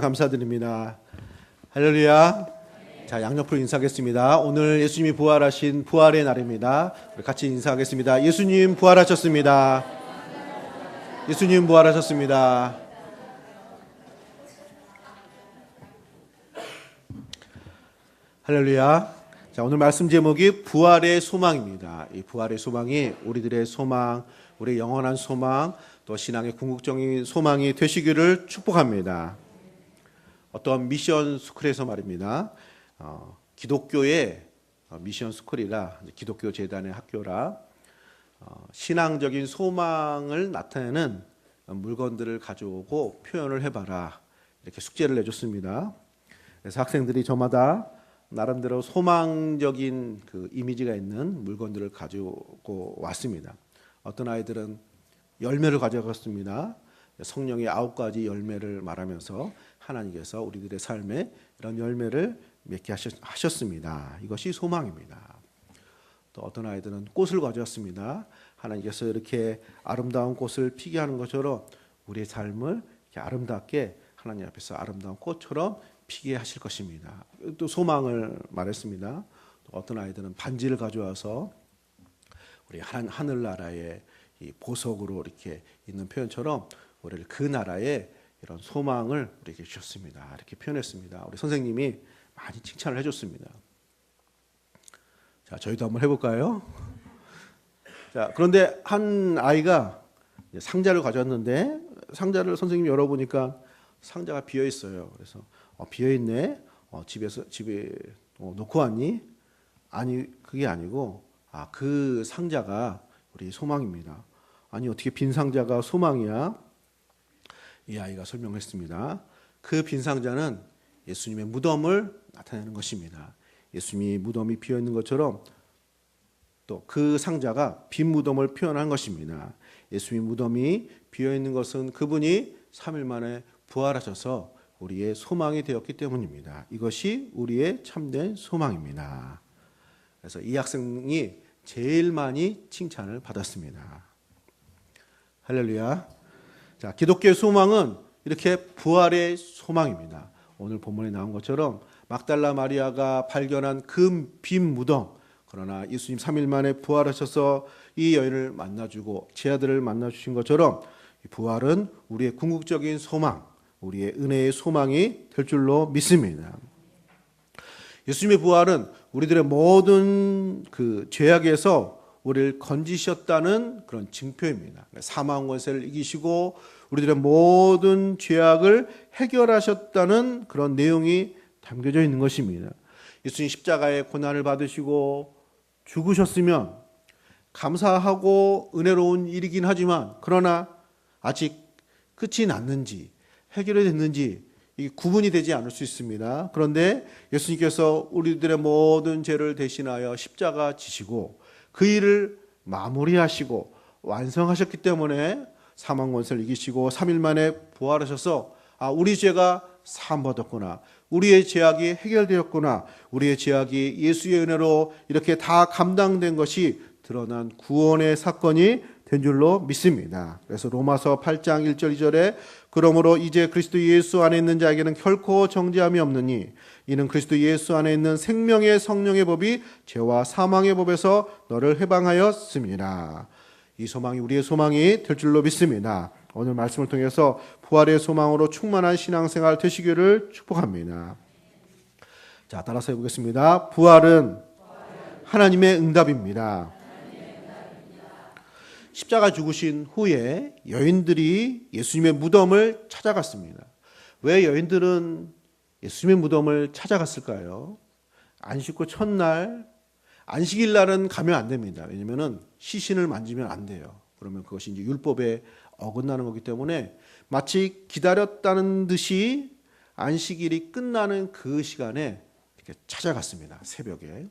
감사드립니다. 할렐루야. 자, 양옆으로 인사하겠습니다. 오늘 예수님이 부활하신 부활의 날입니다. 우리 같이 인사하겠습니다. 예수님 부활하셨습니다. 예수님 부활하셨습니다. 할렐루야. 자, 오늘 말씀 제목이 부활의 소망입니다. 이 부활의 소망이 우리들의 소망, 우리의 영원한 소망, 또 신앙의 궁극적인 소망이 되시기를 축복합니다. 어떤 미션 스쿨에서 말입니다. 기독교의 미션 스쿨이라, 기독교 재단의 학교라, 신앙적인 소망을 나타내는 물건들을 가져오고 표현을 해봐라, 이렇게 숙제를 내줬습니다. 그래서 학생들이 저마다 나름대로 소망적인 그 이미지가 있는 물건들을 가지고 왔습니다. 어떤 아이들은 열매를 가져갔습니다. 성령의 9가지 열매를 말하면서 하나님께서 우리들의 삶에 이런 열매를 맺게 하셨습니다. 이것이 소망입니다. 또 어떤 아이들은 꽃을 가져왔습니다. 하나님께서 이렇게 아름다운 꽃을 피게 하는 것처럼 우리의 삶을 이렇게 아름답게 하나님 앞에서 아름다운 꽃처럼 피게 하실 것입니다. 또 소망을 말했습니다. 또 어떤 아이들은 반지를 가져와서 우리 하늘나라의 이 보석으로 이렇게 있는 표현처럼 우리를 그 나라에 이런 소망을 우리에게 주셨습니다. 이렇게 표현했습니다. 우리 선생님이 많이 칭찬을 해줬습니다. 자, 저희도 한번 해볼까요? 자, 그런데 한 아이가 상자를 가져왔는데 상자를 선생님이 열어보니까 상자가 비어 있어요. 그래서 비어 있네. 집에 놓고 왔니? 아니, 그게 아니고 그 상자가 우리 소망입니다. 아니, 어떻게 빈 상자가 소망이야? 이 아이가 설명했습니다. 그 빈 상자는 예수님의 무덤을 나타내는 것입니다. 예수님이 무덤이 비어 있는 것처럼 또 그 상자가 빈 무덤을 표현한 것입니다. 예수님의 무덤이 비어 있는 것은 그분이 3일 만에 부활하셔서 우리의 소망이 되었기 때문입니다. 이것이 우리의 참된 소망입니다. 그래서 이 학생이 제일 많이 칭찬을 받았습니다. 할렐루야. 자, 기독교의 소망은 이렇게 부활의 소망입니다. 오늘 본문에 나온 것처럼 막달라 마리아가 발견한 그 빈 무덤, 그러나 예수님 3일 만에 부활하셔서 이 여인을 만나주고 제 아들을 만나주신 것처럼 부활은 우리의 궁극적인 소망, 우리의 은혜의 소망이 될 줄로 믿습니다. 예수님의 부활은 우리들의 모든 그 죄악에서 우리를 건지셨다는 그런 증표입니다. 사망 권세를 이기시고 우리들의 모든 죄악을 해결하셨다는 그런 내용이 담겨져 있는 것입니다. 예수님 십자가의 고난을 받으시고 죽으셨으면 감사하고 은혜로운 일이긴 하지만 그러나 아직 끝이 났는지 해결이 됐는지 이게 구분이 되지 않을 수 있습니다. 그런데 예수님께서 우리들의 모든 죄를 대신하여 십자가 지시고 그 일을 마무리하시고 완성하셨기 때문에 사망 권세를 이기시고 3일 만에 부활하셔서 우리 죄가 사함받았구나, 우리의 죄악이 해결되었구나, 우리의 죄악이 예수의 은혜로 이렇게 다 감당된 것이 드러난 구원의 사건이 된 줄로 믿습니다. 그래서 로마서 8장 1절 2절에 그러므로 이제 그리스도 예수 안에 있는 자에게는 결코 정죄함이 없느니 이는 그리스도 예수 안에 있는 생명의 성령의 법이 죄와 사망의 법에서 너를 해방하였습니다. 이 소망이 우리의 소망이 될 줄로 믿습니다. 오늘 말씀을 통해서 부활의 소망으로 충만한 신앙생활 되시기를 축복합니다. 자, 따라서 해보겠습니다. 부활은 하나님의 응답입니다. 십자가 죽으신 후에 여인들이 예수님의 무덤을 찾아갔습니다. 왜 여인들은 예수님의 무덤을 찾아갔을까요? 안식구 첫날, 안식일 날은 가면 안 됩니다. 왜냐하면 시신을 만지면 안 돼요. 그러면 그것이 이제 율법에 어긋나는 거기 때문에 마치 기다렸다는 듯이 안식일이 끝나는 그 시간에 이렇게 찾아갔습니다. 새벽에.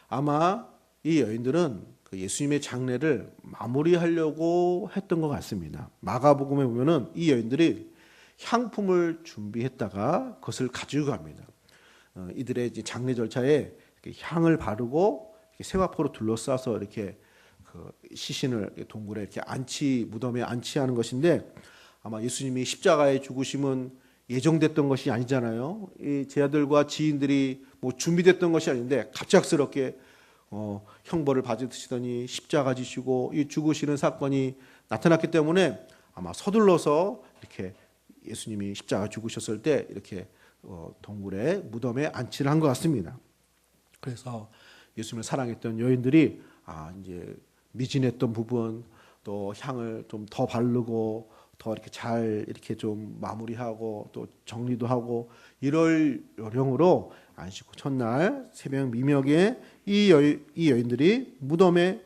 아마 이 여인들은 예수님의 장례를 마무리하려고 했던 것 같습니다. 마가복음에 보면은 이 여인들이 향품을 준비했다가 그것을 가지고 갑니다. 이들의 장례 절차에 향을 바르고 세마포로 둘러싸서 이렇게 그 시신을 동굴에 이렇게 무덤에 안치하는 것인데 아마 예수님이 십자가에 죽으심은 예정됐던 것이 아니잖아요. 이 제 아들과 지인들이 뭐 준비됐던 것이 아닌데 갑작스럽게 형벌을 받으시더니 십자가 지시고 이 죽으시는 사건이 나타났기 때문에 아마 서둘러서 이렇게 예수님이 십자가 죽으셨을 때 이렇게 동굴에 무덤에 안치를 한 것 같습니다. 그래서 예수님을 사랑했던 여인들이 이제 미진했던 부분 또 향을 좀 더 바르고 더 이렇게 잘 이렇게 좀 마무리하고 또 정리도 하고 이럴 요령으로 안식 후 첫날 새벽 미명에 이 여인들이 무덤에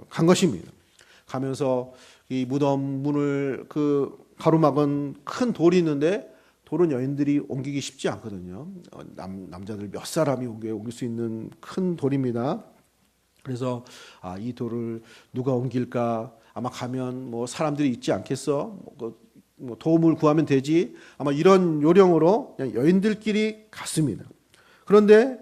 간 것입니다. 가면서 이 무덤 문을 가로막은 큰 돌이 있는데 돌은 여인들이 옮기기 쉽지 않거든요. 남자들 몇 사람이 옮길 수 있는 큰 돌입니다. 그래서 이 돌을 누가 옮길까? 아마 가면 뭐 사람들이 있지 않겠어? 뭐 도움을 구하면 되지. 아마 이런 요령으로 그냥 여인들끼리 갔습니다. 그런데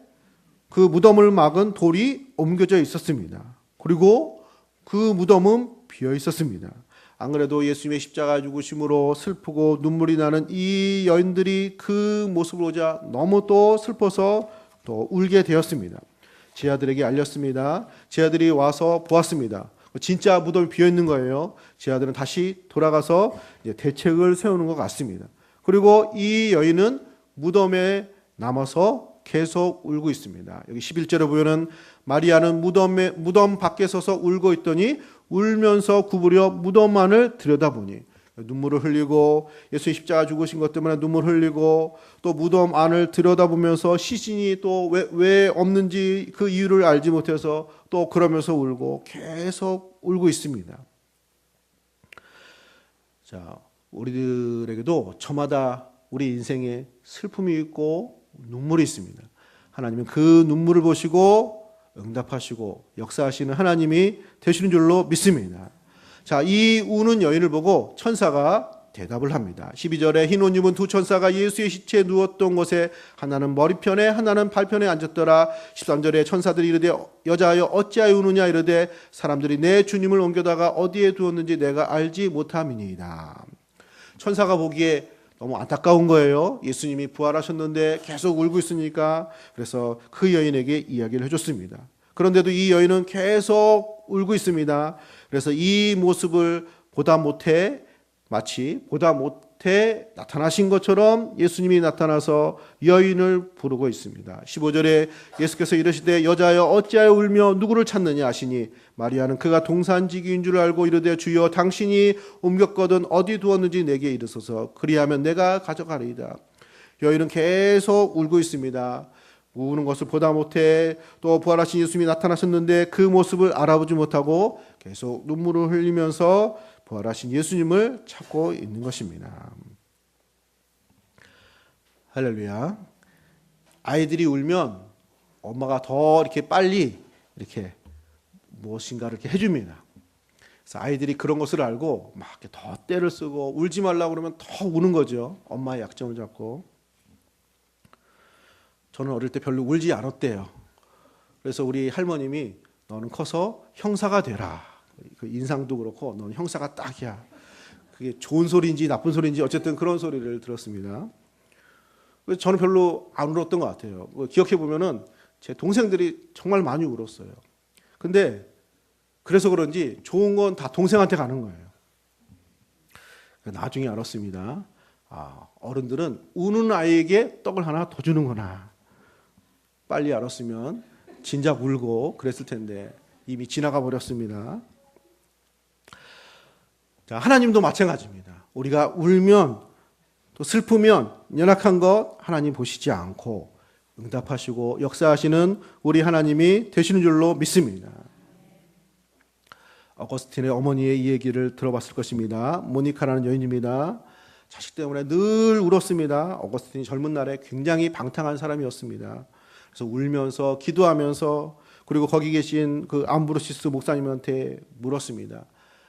그 무덤을 막은 돌이 옮겨져 있었습니다. 그리고 그 무덤은 비어 있었습니다. 안 그래도 예수님의 십자가 죽으심으로 슬프고 눈물이 나는 이 여인들이 그 모습을 보자 너무 또 슬퍼서 또 울게 되었습니다. 제 아들에게 알렸습니다. 제 아들이 와서 보았습니다. 진짜 무덤이 비어 있는 거예요. 제 아들은 다시 돌아가서 대책을 세우는 것 같습니다. 그리고 이 여인은 무덤에 남아서 계속 울고 있습니다. 여기 11절에 보면은 마리아는 무덤 밖에 서서 울고 있더니 울면서 구부려 무덤 안을 들여다보니 눈물을 흘리고 예수님 십자가 죽으신 것 때문에 눈물 흘리고 또 무덤 안을 들여다보면서 시신이 또 왜 없는지 그 이유를 알지 못해서 또 그러면서 울고 계속 울고 있습니다. 자, 우리들에게도 저마다 우리 인생에 슬픔이 있고 눈물이 있습니다. 하나님은 그 눈물을 보시고 응답하시고 역사하시는 하나님이 되시는 줄로 믿습니다. 자, 이 우는 여인을 보고 천사가 대답을 합니다. 12절에 흰 옷 입은 두 천사가 예수의 시체에 누웠던 곳에 하나는 머리편에 하나는 발편에 앉았더라. 13절에 천사들이 이르되 여자여 어찌하여 우느냐 이르되 사람들이 내 주님을 옮겨다가 어디에 두었는지 내가 알지 못함이니이다. 천사가 보기에 너무 안타까운 거예요. 예수님이 부활하셨는데 계속 울고 있으니까. 그래서 그 여인에게 이야기를 해줬습니다. 그런데도 이 여인은 계속 울고 있습니다. 그래서 이 모습을 마치 보다 못해 나타나신 것처럼 예수님이 나타나서 여인을 부르고 있습니다. 15절에 예수께서 이르시되 여자여 어찌하여 울며 누구를 찾느냐 하시니 마리아는 그가 동산지기인 줄 알고 이르되 주여 당신이 옮겼거든 어디 두었는지 내게 이르소서 그리하면 내가 가져가리이다. 여인은 계속 울고 있습니다. 우는 것을 보다 못해 또 부활하신 예수님이 나타나셨는데 그 모습을 알아보지 못하고 계속 눈물을 흘리면서 부활하신 예수님을 찾고 있는 것입니다. 할렐루야. 아이들이 울면 엄마가 더 이렇게 빨리 이렇게 무엇인가를 이렇게 해줍니다. 그래서 아이들이 그런 것을 알고 막 이렇게 더 떼를 쓰고 울지 말라고 그러면 더 우는 거죠. 엄마의 약점을 잡고. 저는 어릴 때 별로 울지 않았대요. 그래서 우리 할머님이 너는 커서 형사가 되라. 그 인상도 그렇고 너는 형사가 딱이야. 그게 좋은 소리인지 나쁜 소리인지 어쨌든 그런 소리를 들었습니다. 그래서 저는 별로 안 울었던 것 같아요. 기억해 보면은 제 동생들이 정말 많이 울었어요. 근데 그래서 그런지 좋은 건 다 동생한테 가는 거예요. 나중에 알았습니다. 어른들은 우는 아이에게 떡을 하나 더 주는구나. 빨리 알았으면 진작 울고 그랬을 텐데 이미 지나가 버렸습니다. 자, 하나님도 마찬가지입니다. 우리가 울면 또 슬프면 연약한 것 하나님 보시지 않고 응답하시고 역사하시는 우리 하나님이 되시는 줄로 믿습니다. 어거스틴의 어머니의 이 얘기를 들어봤을 것입니다. 모니카라는 여인입니다. 자식 때문에 늘 울었습니다. 어거스틴이 젊은 날에 굉장히 방탕한 사람이었습니다. 그래서 울면서 기도하면서 그리고 거기 계신 그 암브로시스 목사님한테 물었습니다.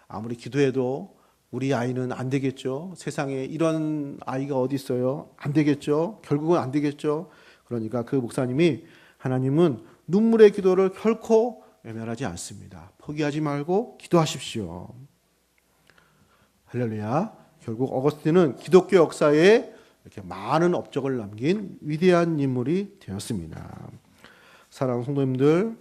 아무리 기도해도 우리 아이는 안 되겠죠. 세상에 이런 아이가 어디 있어요? 안 되겠죠. 결국은 안 되겠죠. 그러니까 그 목사님이 하나님은 눈물의 기도를 결코 외면하지 않습니다. 포기하지 말고 기도하십시오. 할렐루야. 결국 어거스틴은 기독교 역사에 이렇게 많은 업적을 남긴 위대한 인물이 되었습니다. 사랑하는 성도님들,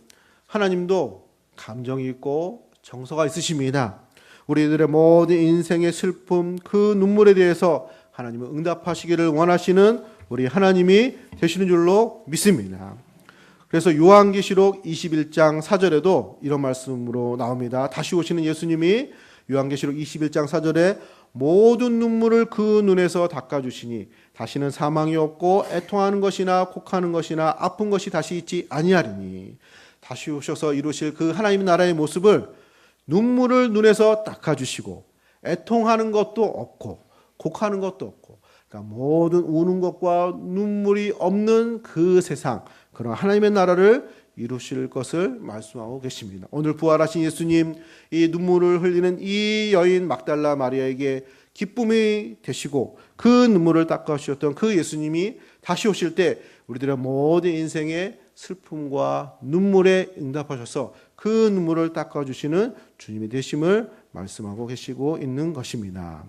하나님도 감정이 있고 정서가 있으십니다. 우리들의 모든 인생의 슬픔, 그 눈물에 대해서 하나님은 응답하시기를 원하시는 우리 하나님이 되시는 줄로 믿습니다. 그래서 요한계시록 21장 4절에도 이런 말씀으로 나옵니다. 다시 오시는 예수님이 요한계시록 21장 4절에 모든 눈물을 그 눈에서 닦아주시니 다시는 사망이 없고 애통하는 것이나 곡하는 것이나 아픈 것이 다시 있지 아니하리니, 다시 오셔서 이루실 그 하나님 나라의 모습을 눈물을 눈에서 닦아주시고 애통하는 것도 없고 곡하는 것도 없고, 그러니까 모든 우는 것과 눈물이 없는 그 세상, 그런 하나님의 나라를 이루실 것을 말씀하고 계십니다. 오늘 부활하신 예수님, 이 눈물을 흘리는 이 여인 막달라 마리아에게 기쁨이 되시고 그 눈물을 닦아주셨던 그 예수님이 다시 오실 때 우리들의 모든 인생의 슬픔과 눈물에 응답하셔서 그 눈물을 닦아주시는 주님이 되심을 말씀하고 계시고 있는 것입니다.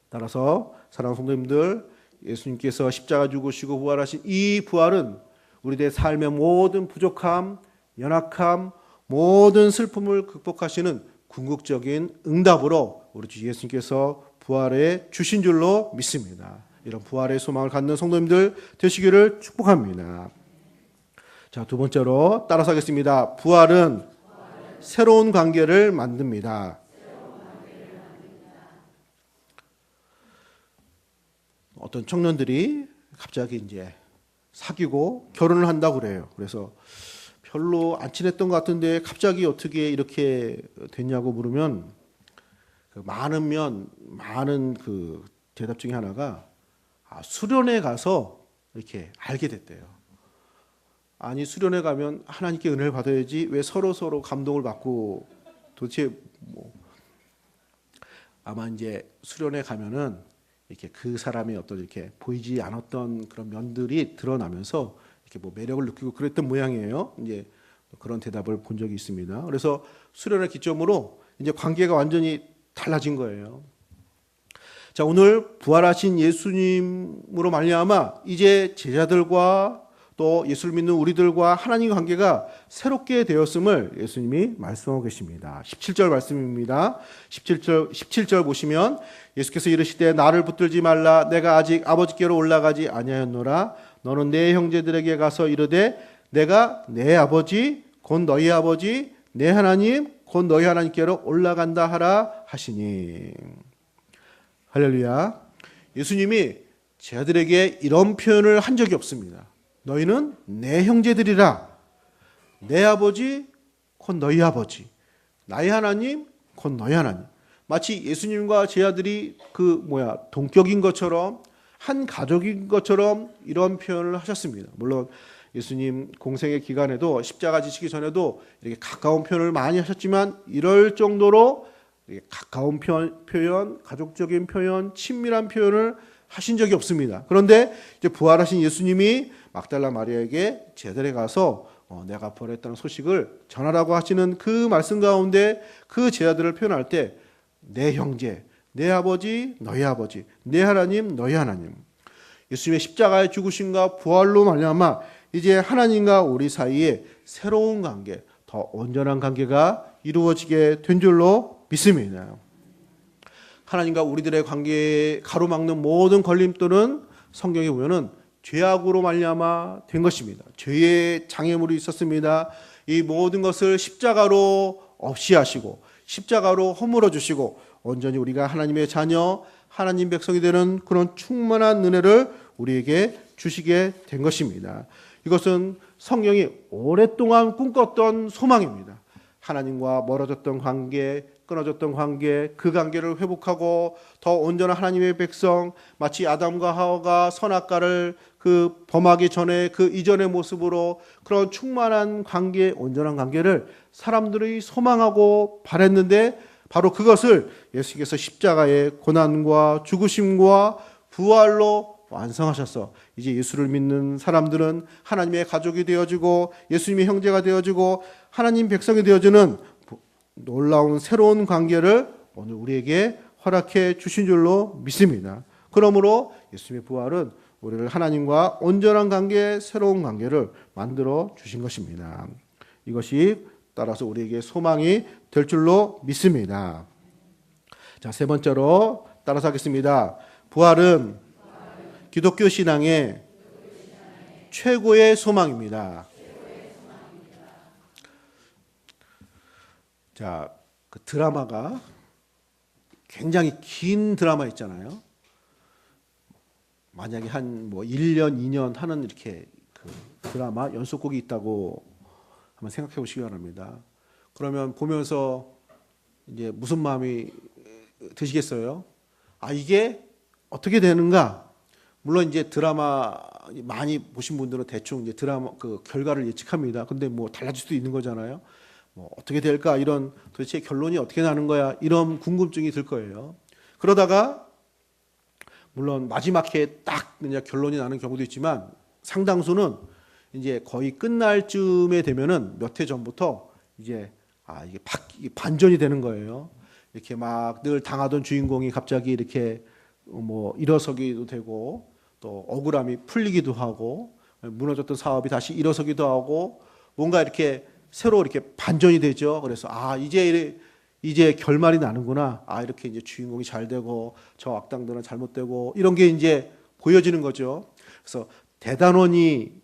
따라서 사랑하는 성도님들, 예수님께서 십자가 죽으시고 부활하신 이 부활은 우리들의 삶의 모든 부족함, 연약함, 모든 슬픔을 극복하시는 궁극적인 응답으로 우리 주 예수님께서 부활해 주신 줄로 믿습니다. 이런 부활의 소망을 갖는 성도님들 되시기를 축복합니다. 자, 두 번째로 따라서 하겠습니다. 부활은 새로운 관계를 만듭니다. 어떤 청년들이 갑자기 이제 사귀고 결혼을 한다고 그래요. 그래서 별로 안 친했던 것 같은데 갑자기 어떻게 이렇게 됐냐고 물으면 많은 그 대답 중에 하나가 수련회 가서 이렇게 알게 됐대요. 아니, 수련회 가면 하나님께 은혜를 받아야지 왜 서로 감동을 받고, 도대체 아마 이제 수련회 가면은 이렇게 그 사람의 어떤 이렇게 보이지 않았던 그런 면들이 드러나면서 이렇게 매력을 느끼고 그랬던 모양이에요. 이제 그런 대답을 본 적이 있습니다. 그래서 수련회 기점으로 이제 관계가 완전히 달라진 거예요. 자, 오늘 부활하신 예수님으로 말미암아 이제 제자들과 또 예수를 믿는 우리들과 하나님의 관계가 새롭게 되었음을 예수님이 말씀하고 계십니다. 17절 말씀입니다. 17절 보시면 예수께서 이르시되 나를 붙들지 말라. 내가 아직 아버지께로 올라가지 아니하였노라. 너는 내 형제들에게 가서 이르되 내가 내 아버지 곧 너희 아버지 내 하나님 곧 너희 하나님께로 올라간다 하라 하시니. 할렐루야. 예수님이 제자들에게 이런 표현을 한 적이 없습니다. 너희는 내 형제들이라. 내 아버지 곧 너희 아버지, 나의 하나님 곧 너희 하나님. 마치 예수님과 제자들이 동격인 것처럼, 한 가족인 것처럼 이런 표현을 하셨습니다. 물론 예수님 공생의 기간에도 십자가 지시기 전에도 이렇게 가까운 표현을 많이 하셨지만 이럴 정도로 가까운 표현, 가족적인 표현, 친밀한 표현을 하신 적이 없습니다. 그런데 이제 부활하신 예수님이 막달라 마리아에게 제자들에 가서 내가 부활했다는 소식을 전하라고 하시는 그 말씀 가운데 그 제자들을 표현할 때 내 형제, 내 아버지, 너희 아버지, 내 하나님, 너희 하나님. 예수님의 십자가의 죽으심과 부활로 말미암아 이제 하나님과 우리 사이에 새로운 관계, 더 온전한 관계가 이루어지게 된 줄로 믿습니다. 하나님과 우리들의 관계에 가로막는 모든 걸림돌은 성경에 보면은 죄악으로 말미암아 된 것입니다. 죄의 장애물이 있었습니다. 이 모든 것을 십자가로 없이 하시고 십자가로 허물어 주시고 온전히 우리가 하나님의 자녀, 하나님 백성이 되는 그런 충만한 은혜를 우리에게 주시게 된 것입니다. 이것은 성경이 오랫동안 꿈꿨던 소망입니다. 하나님과 멀어졌던 관계, 끊어졌던 관계, 그 관계를 회복하고 더 온전한 하나님의 백성, 마치 아담과 하와가 선악과를 범하기 전에 그 이전의 모습으로 그런 충만한 관계, 온전한 관계를 사람들이 소망하고 바랬는데 바로 그것을 예수께서 십자가의 고난과 죽으심과 부활로 완성하셔서 이제 예수를 믿는 사람들은 하나님의 가족이 되어지고 예수님의 형제가 되어지고 하나님 백성이 되어지는 놀라운 새로운 관계를 오늘 우리에게 허락해 주신 줄로 믿습니다. 그러므로 예수님의 부활은 우리를 하나님과 온전한 관계, 새로운 관계를 만들어 주신 것입니다. 이것이 따라서 우리에게 소망이 될 줄로 믿습니다. 자, 세 번째로 따라서 하겠습니다. 부활은 기독교 신앙의 최고의 소망입니다. 자, 그 드라마가 굉장히 긴 드라마 있잖아요. 만약에 한 뭐 1년, 2년 하는 이렇게 그 드라마 연속곡이 있다고 한번 생각해 보시기 바랍니다. 그러면 보면서 이제 무슨 마음이 드시겠어요? 아, 이게 어떻게 되는가? 물론 이제 드라마 많이 보신 분들은 대충 이제 드라마 그 결과를 예측합니다. 근데 뭐 달라질 수도 있는 거잖아요. 뭐 어떻게 될까? 이런 도대체 결론이 어떻게 나는 거야? 이런 궁금증이 들 거예요. 그러다가 물론 마지막에 딱 그냥 결론이 나는 경우도 있지만 상당수는 이제 거의 끝날 쯤에 되면은 몇 해 전부터 이제 이게 반전이 되는 거예요. 이렇게 막 늘 당하던 주인공이 갑자기 이렇게 뭐 일어서기도 되고 또 억울함이 풀리기도 하고 무너졌던 사업이 다시 일어서기도 하고 뭔가 이렇게 새로 이렇게 반전이 되죠. 그래서 이제 결말이 나는구나. 이렇게 이제 주인공이 잘 되고 저 악당들은 잘못되고 이런 게 이제 보여지는 거죠. 그래서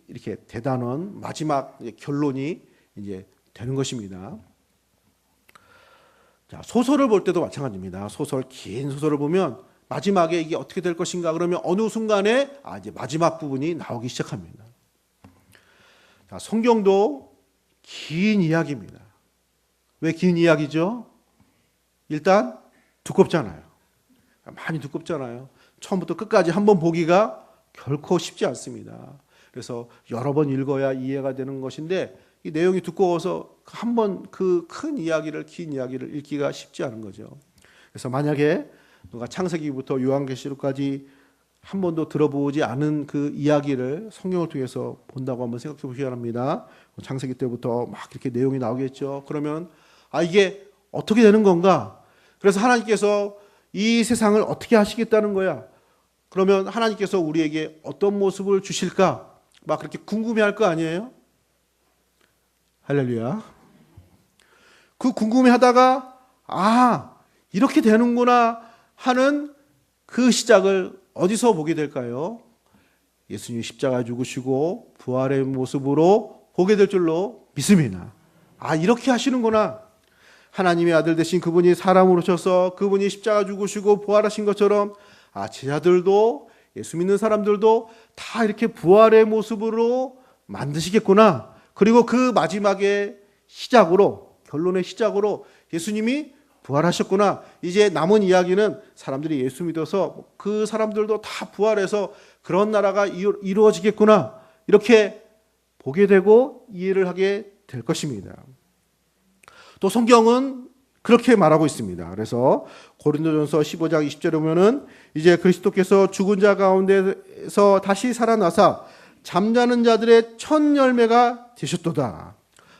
이렇게 대단원 마지막 결론이 이제 되는 것입니다. 자, 소설을 볼 때도 마찬가지입니다. 긴 소설을 보면 마지막에 이게 어떻게 될 것인가 그러면 어느 순간에 이제 마지막 부분이 나오기 시작합니다. 자, 성경도 긴 이야기입니다. 왜 긴 이야기죠? 일단 두껍잖아요. 많이 두껍잖아요. 처음부터 끝까지 한번 보기가 결코 쉽지 않습니다. 그래서 여러 번 읽어야 이해가 되는 것인데 이 내용이 두꺼워서 한번 그 긴 이야기를 읽기가 쉽지 않은 거죠. 그래서 만약에 누가 창세기부터 요한계시록까지 한 번도 들어보지 않은 그 이야기를 성경을 통해서 본다고 한번 생각해 보시기 바랍니다. 창세기 때부터 막 이렇게 내용이 나오겠죠. 그러면 이게 어떻게 되는 건가? 그래서 하나님께서 이 세상을 어떻게 하시겠다는 거야? 그러면 하나님께서 우리에게 어떤 모습을 주실까? 막 그렇게 궁금해할 거 아니에요? 할렐루야. 그 궁금해하다가 이렇게 되는구나 하는 그 시작을 어디서 보게 될까요? 예수님이 십자가에 죽으시고 부활의 모습으로 보게 될 줄로 믿습니다. 이렇게 하시는구나. 하나님의 아들 되신 그분이 사람으로 오셔서 그분이 십자가 죽으시고 부활하신 것처럼 제자들도 예수 믿는 사람들도 다 이렇게 부활의 모습으로 만드시겠구나. 그리고 그 마지막의 결론의 시작으로 예수님이 부활하셨구나. 이제 남은 이야기는 사람들이 예수 믿어서 그 사람들도 다 부활해서 그런 나라가 이루어지겠구나. 이렇게 보게 되고 이해를 하게 될 것입니다. 또 성경은 그렇게 말하고 있습니다. 그래서 고린도전서 15장 20절에 보면은 이제 그리스도께서 죽은 자 가운데서 다시 살아나사 잠자는 자들의 첫 열매가 되셨도다.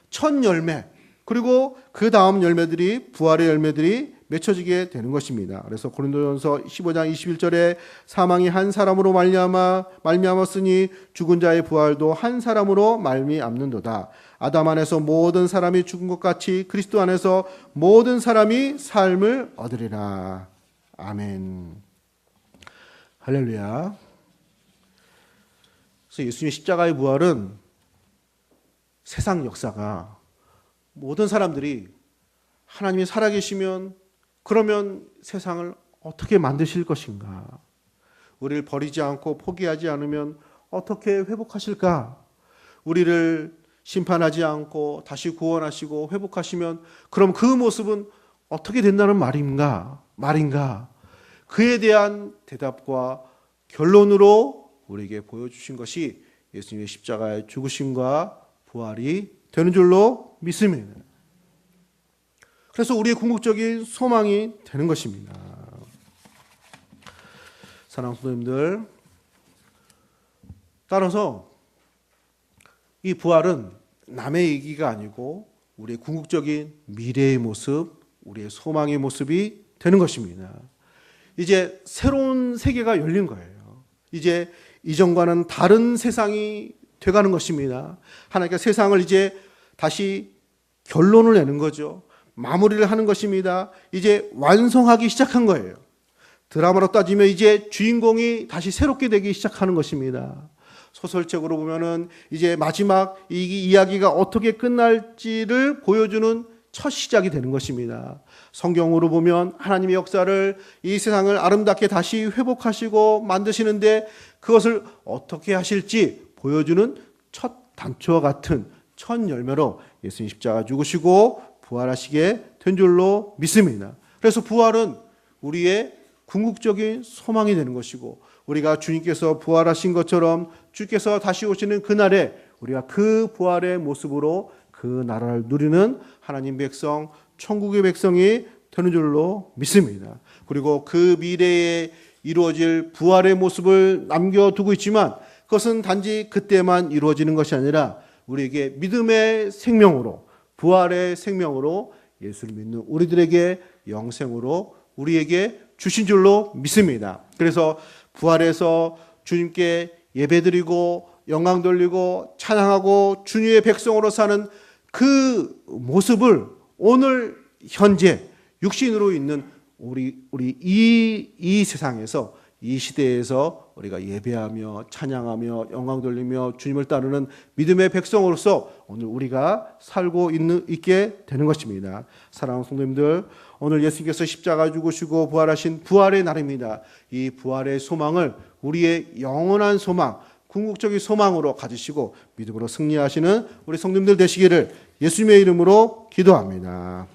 첫 열매. 그리고 그 다음 열매들이 부활의 열매들이 맺혀지게 되는 것입니다. 그래서 고린도전서 15장 21절에 사망이 한 사람으로 말미암았으니 죽은 자의 부활도 한 사람으로 말미암는도다. 아담 안에서 모든 사람이 죽은 것 같이 그리스도 안에서 모든 사람이 삶을 얻으리라. 아멘. 할렐루야. 그래서 예수님의 십자가의 부활은 세상 역사가 모든 사람들이 하나님이 살아계시면 그러면 세상을 어떻게 만드실 것인가? 우리를 버리지 않고 포기하지 않으면 어떻게 회복하실까? 우리를 심판하지 않고 다시 구원하시고 회복하시면 그럼 그 모습은 어떻게 된다는 말인가? 그에 대한 대답과 결론으로 우리에게 보여주신 것이 예수님의 십자가의 죽으심과 부활이 되는 줄로 믿습니다. 그래서 우리의 궁극적인 소망이 되는 것입니다. 사랑하는 성도님들, 따라서 이 부활은 남의 얘기가 아니고 우리의 궁극적인 미래의 모습, 우리의 소망의 모습이 되는 것입니다. 이제 새로운 세계가 열린 거예요. 이제 이전과는 다른 세상이 돼가는 것입니다. 하나님께서 세상을 이제 다시 결론을 내는 거죠. 마무리를 하는 것입니다. 이제 완성하기 시작한 거예요. 드라마로 따지면 이제 주인공이 다시 새롭게 되기 시작하는 것입니다. 소설책으로 보면은 이제 마지막 이 이야기가 어떻게 끝날지를 보여주는 첫 시작이 되는 것입니다. 성경으로 보면 하나님의 역사를, 이 세상을 아름답게 다시 회복하시고 만드시는데 그것을 어떻게 하실지 보여주는 첫 단초와 같은 첫 열매로 예수님 십자가 죽으시고 부활하시게 된 줄로 믿습니다. 그래서 부활은 우리의 궁극적인 소망이 되는 것이고, 우리가 주님께서 부활하신 것처럼 주께서 다시 오시는 그날에 우리가 그 부활의 모습으로 그 나라를 누리는 하나님 백성, 천국의 백성이 되는 줄로 믿습니다. 그리고 그 미래에 이루어질 부활의 모습을 남겨두고 있지만 그것은 단지 그때만 이루어지는 것이 아니라 우리에게 믿음의 생명으로, 부활의 생명으로 예수를 믿는 우리들에게 영생으로 우리에게 주신 줄로 믿습니다. 그래서 부활해서 주님께 예배드리고 영광 돌리고 찬양하고 주님의 백성으로 사는 그 모습을 오늘 현재 육신으로 있는 우리 이 세상에서, 이 시대에서 우리가 예배하며 찬양하며 영광 돌리며 주님을 따르는 믿음의 백성으로서 오늘 우리가 살고 있게 되는 것입니다. 사랑하는 성도님들, 오늘 예수님께서 십자가 죽으시고 부활하신 부활의 날입니다. 이 부활의 소망을 우리의 영원한 소망, 궁극적인 소망으로 가지시고 믿음으로 승리하시는 우리 성도님들 되시기를 예수님의 이름으로 기도합니다.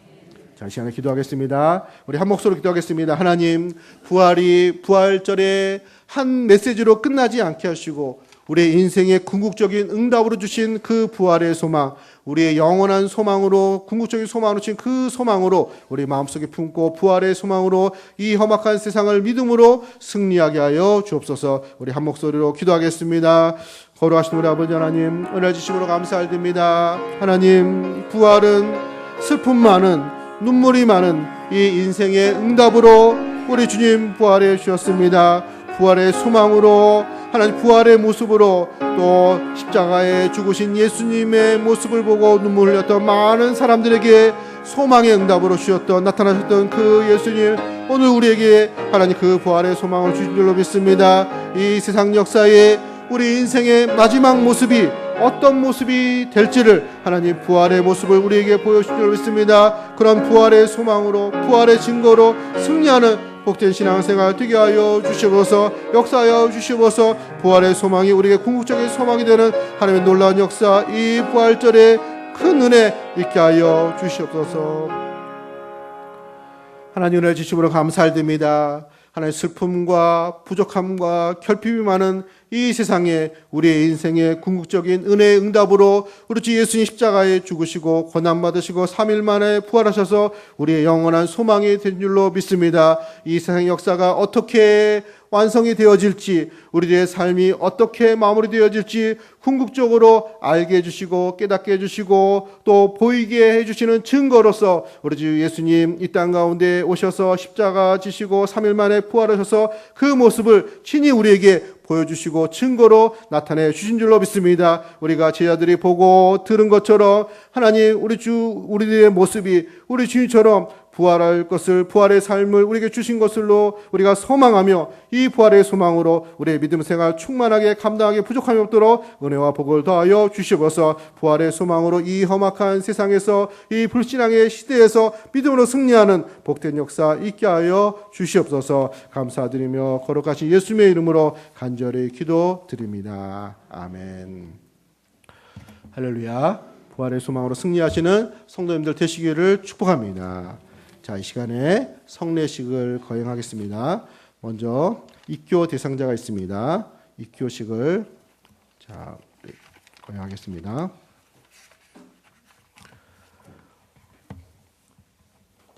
자, 이 시간에 기도하겠습니다. 우리 한 목소리로 기도하겠습니다. 하나님, 부활이 부활절에 한 메시지로 끝나지 않게 하시고 우리의 인생의 궁극적인 응답으로 주신 그 부활의 소망, 우리의 영원한 소망으로, 궁극적인 소망으로 주신 그 소망으로 우리 마음속에 품고 부활의 소망으로 이 험악한 세상을 믿음으로 승리하게 하여 주옵소서. 우리 한 목소리로 기도하겠습니다. 거룩하신 우리 아버지 하나님, 은혜 주심으로 감사드립니다. 하나님, 부활은 슬픔 많은, 눈물이 많은 이 인생의 응답으로 우리 주님 부활해 주셨습니다. 부활의 소망으로, 하나님 부활의 모습으로, 또 십자가에 죽으신 예수님의 모습을 보고 눈물 흘렸던 많은 사람들에게 소망의 응답으로 주셨던, 나타나셨던 그 예수님, 오늘 우리에게 하나님 그 부활의 소망을 주신 줄로 믿습니다. 이 세상 역사에 우리 인생의 마지막 모습이 어떤 모습이 될지를 하나님 부활의 모습을 우리에게 보여주신 줄 믿습니다. 그런 부활의 소망으로, 부활의 증거로 승리하는 복된 신앙생활 되게 하여 주시옵소서. 역사하여 주시옵소서. 부활의 소망이 우리에게 궁극적인 소망이 되는 하나님의 놀라운 역사, 이 부활절에 큰 은혜 있게 하여 주시옵소서. 하나님 은혜 주심으로 감사드립니다. 하나님의 슬픔과 부족함과 결핍이 많은 이 세상에 우리의 인생의 궁극적인 은혜의 응답으로 우리 주 예수님 십자가에 죽으시고 고난받으시고 3일 만에 부활하셔서 우리의 영원한 소망이 된 줄로 믿습니다. 이 세상의 역사가 어떻게 완성이 되어질지, 우리의 삶이 어떻게 마무리되어질지 궁극적으로 알게 해주시고 깨닫게 해주시고 또 보이게 해주시는 증거로서 우리 주 예수님 이 땅 가운데 오셔서 십자가 지시고 3일 만에 부활하셔서 그 모습을 친히 우리에게 보여주시고 증거로 나타내 주신 줄로 믿습니다. 우리가 제자들이 보고 들은 것처럼 하나님, 우리들의 모습이 우리 주님처럼 부활할 것을, 부활의 삶을 우리에게 주신 것을로 우리가 소망하며 이 부활의 소망으로 우리의 믿음 생활 충만하게 감당하기 부족함이 없도록 은혜와 복을 더하여 주시옵소서. 부활의 소망으로 이 험악한 세상에서, 이 불신앙의 시대에서 믿음으로 승리하는 복된 역사 있게 하여 주시옵소서. 감사드리며 거룩하신 예수님의 이름으로 간절히 기도드립니다. 아멘. 할렐루야. 부활의 소망으로 승리하시는 성도님들 되시기를 축복합니다. 자, 이 시간에 성례식을 거행하겠습니다. 먼저 입교 대상자가 있습니다. 입교식을 거행하겠습니다.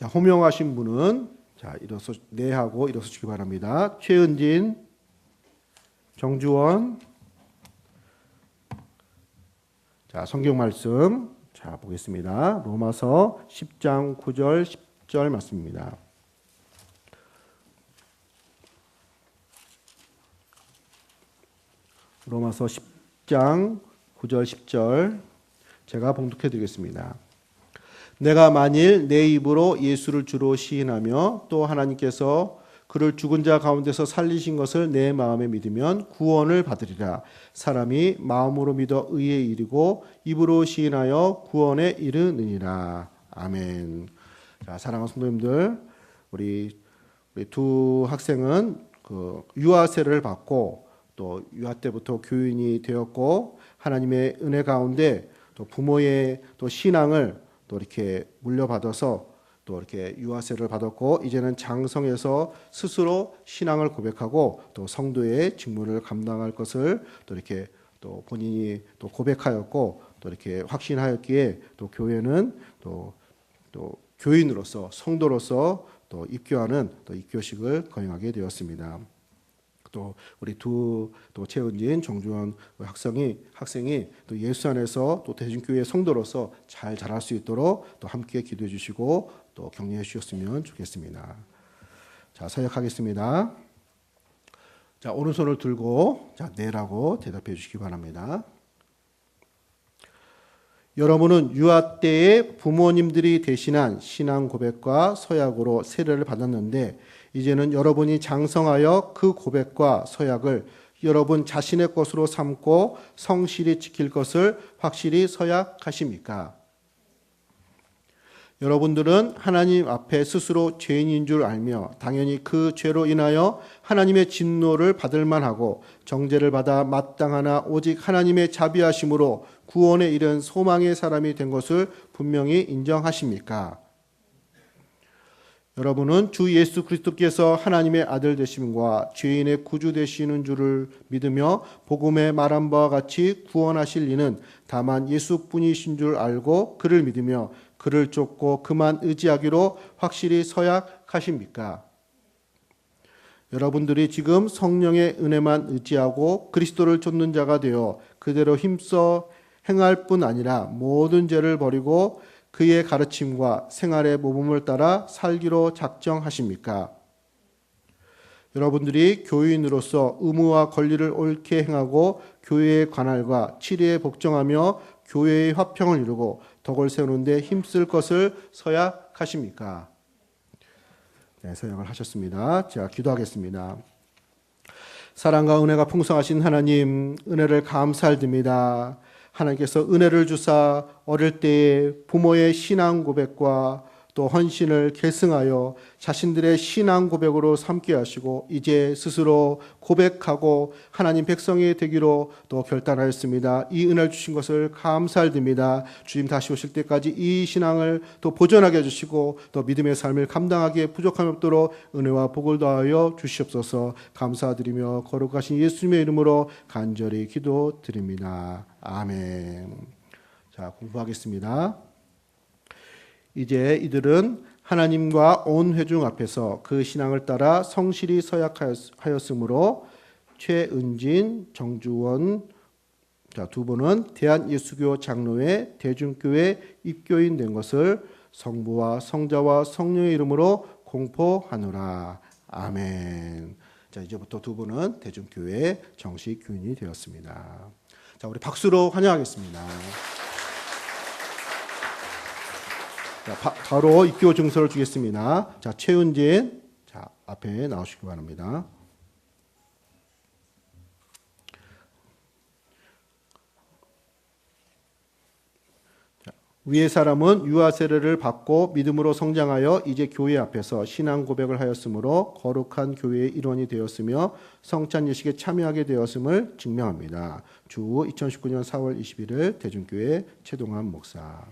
자, 호명하신 분은 내하고 일어서 주기 바랍니다. 최은진, 정주원. 자, 성경 말씀 보겠습니다. 로마서 10장 9절 10절 말씀입니다. 로마서 10장 9절 10절 제가 봉독해 드리겠습니다. 내가 만일 내 입으로 예수를 주로 시인하며 또 하나님께서 그를 죽은 자 가운데서 살리신 것을 내 마음에 믿으면 구원을 받으리라. 사람이 마음으로 믿어 의에 이르고 입으로 시인하여 구원에 이르느니라. 아멘. 자, 사랑하는 성도님들, 우리 두 학생은 그 유아세를 받고 또 유아 때부터 교인이 되었고 하나님의 은혜 가운데 또 부모의 또 신앙을 또 이렇게 물려받아서 또 이렇게 유아세를 받았고 이제는 장성해서 스스로 신앙을 고백하고 또 성도의 직무를 감당할 것을 또 이렇게 또 본인이 또 고백하였고 또 이렇게 확신하였기에 또 교회는 또 교인으로서 성도로서 또 입교하는 또 입교식을 거행하게 되었습니다. 또 우리 또 최은진, 정주원 학생이 또 예수 안에서 또 대중교회 성도로서 잘 자랄 수 있도록 또 함께 기도해 주시고 또 격려해 주셨으면 좋겠습니다. 자, 서약하겠습니다. 자, 오른손을 들고 자, 네라고 대답해 주시기 바랍니다. 여러분은 유아 때에 부모님들이 대신한 신앙 고백과 서약으로 세례를 받았는데 이제는 여러분이 장성하여 그 고백과 서약을 여러분 자신의 것으로 삼고 성실히 지킬 것을 확실히 서약하십니까? 여러분들은 하나님 앞에 스스로 죄인인 줄 알며 당연히 그 죄로 인하여 하나님의 진노를 받을 만하고 정죄를 받아 마땅하나 오직 하나님의 자비하심으로 구원에 이른 소망의 사람이 된 것을 분명히 인정하십니까? 여러분은 주 예수 그리스도께서 하나님의 아들 되심과 죄인의 구주 되시는 줄을 믿으며 복음에 말한 바와 같이 구원하실 이는 다만 예수뿐이신 줄 알고 그를 믿으며 그를 쫓고 그만 의지하기로 확실히 서약하십니까? 여러분들이 지금 성령의 은혜만 의지하고 그리스도를 쫓는 자가 되어 그대로 힘써 행할 뿐 아니라 모든 죄를 버리고 그의 가르침과 생활의 모범을 따라 살기로 작정하십니까? 여러분들이 교인으로서 의무와 권리를 옳게 행하고 교회의 관할과 치리에 복종하며 교회의 화평을 이루고 덕을 세우는 데 힘쓸 것을 서약하십니까? 네, 서약을 하셨습니다. 제가 기도하겠습니다. 사랑과 은혜가 풍성하신 하나님, 은혜를 감사드립니다. 하나님께서 은혜를 주사 어릴 때의 부모의 신앙 고백과 또 헌신을 계승하여 자신들의 신앙 고백으로 삼게 하시고 이제 스스로 고백하고 하나님 백성이 되기로 또 결단하였습니다. 이 은혜를 주신 것을 감사드립니다. 주님 다시 오실 때까지 이 신앙을 또 보존하게 해주시고 또 믿음의 삶을 감당하기에 부족함이 없도록 은혜와 복을 더하여 주시옵소서. 감사드리며 거룩하신 예수님의 이름으로 간절히 기도드립니다. 아멘. 자, 공부하겠습니다. 이제 이들은 하나님과 온 회중 앞에서 그 신앙을 따라 성실히 서약하였으므로 최은진, 정주원 두 분은 대한예수교 장로회 대중교회 입교인 된 것을 성부와 성자와 성령의 이름으로 공포하노라. 아멘. 자, 이제부터 두 분은 대중교회 정식 교인이 되었습니다. 자, 우리 박수로 환영하겠습니다. 자, 바로 입교 증서를 주겠습니다. 자, 최은진, 자, 앞에 나오시기 바랍니다. 자, 위의 사람은 유아 세례를 받고 믿음으로 성장하여 이제 교회 앞에서 신앙 고백을 하였으므로 거룩한 교회의 일원이 되었으며 성찬 예식에 참여하게 되었음을 증명합니다. 주 2019년 4월 21일 대중교회 최동환 목사.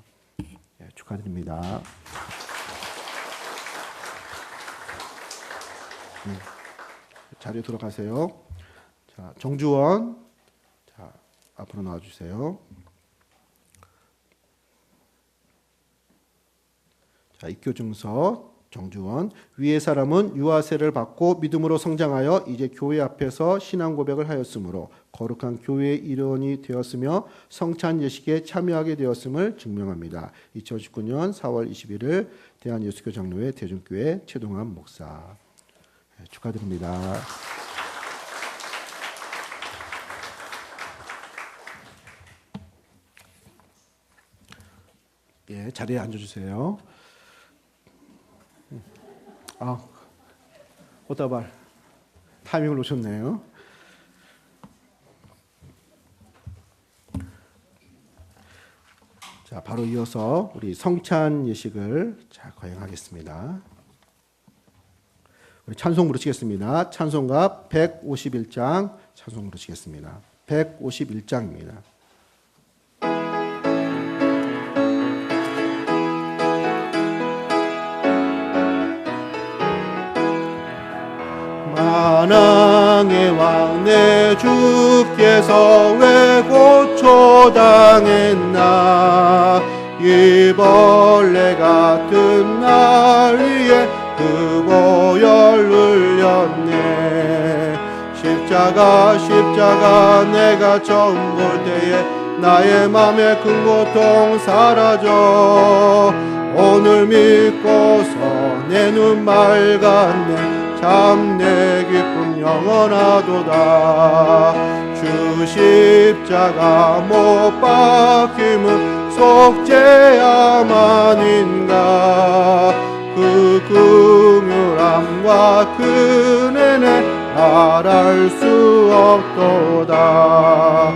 네, 축하드립니다. 자리에 돌아가세요. 자, 정주원, 자, 앞으로 나와주세요. 자, 입교증서 정주원. 위의 사람은 유아세를 받고 믿음으로 성장하여 이제 교회 앞에서 신앙 고백을 하였으므로 거룩한 교회의 일원이 되었으며 성찬 예식에 참여하게 되었음을 증명합니다. 2019년 4월 21일 대한예수교 장로회 대중교회 최동환 목사. 네, 축하드립니다. 예, 자리에 앉아주세요. 아, 오다발 타이밍을 놓쳤네요. 자, 바로 이어서 우리 성찬 예식을 자 거행하겠습니다. 우리 찬송 부르시겠습니다. 찬송가 151장 찬송 부르시겠습니다. 151장입니다. 만왕의 왕 내 주께서 왜 고초당했나 이 벌레 같은 날 위에 그 보혈 흘렸네 십자가 내가 처음 볼 때에 나의 맘에 큰 고통 사라져 오늘 믿고서 내 눈 맑았네 참 내 기쁨 영원하도다 주 십자가 못 박힘은 속죄함 아닌가 그 긍휼함과 그 은혜는 말할 수 없도다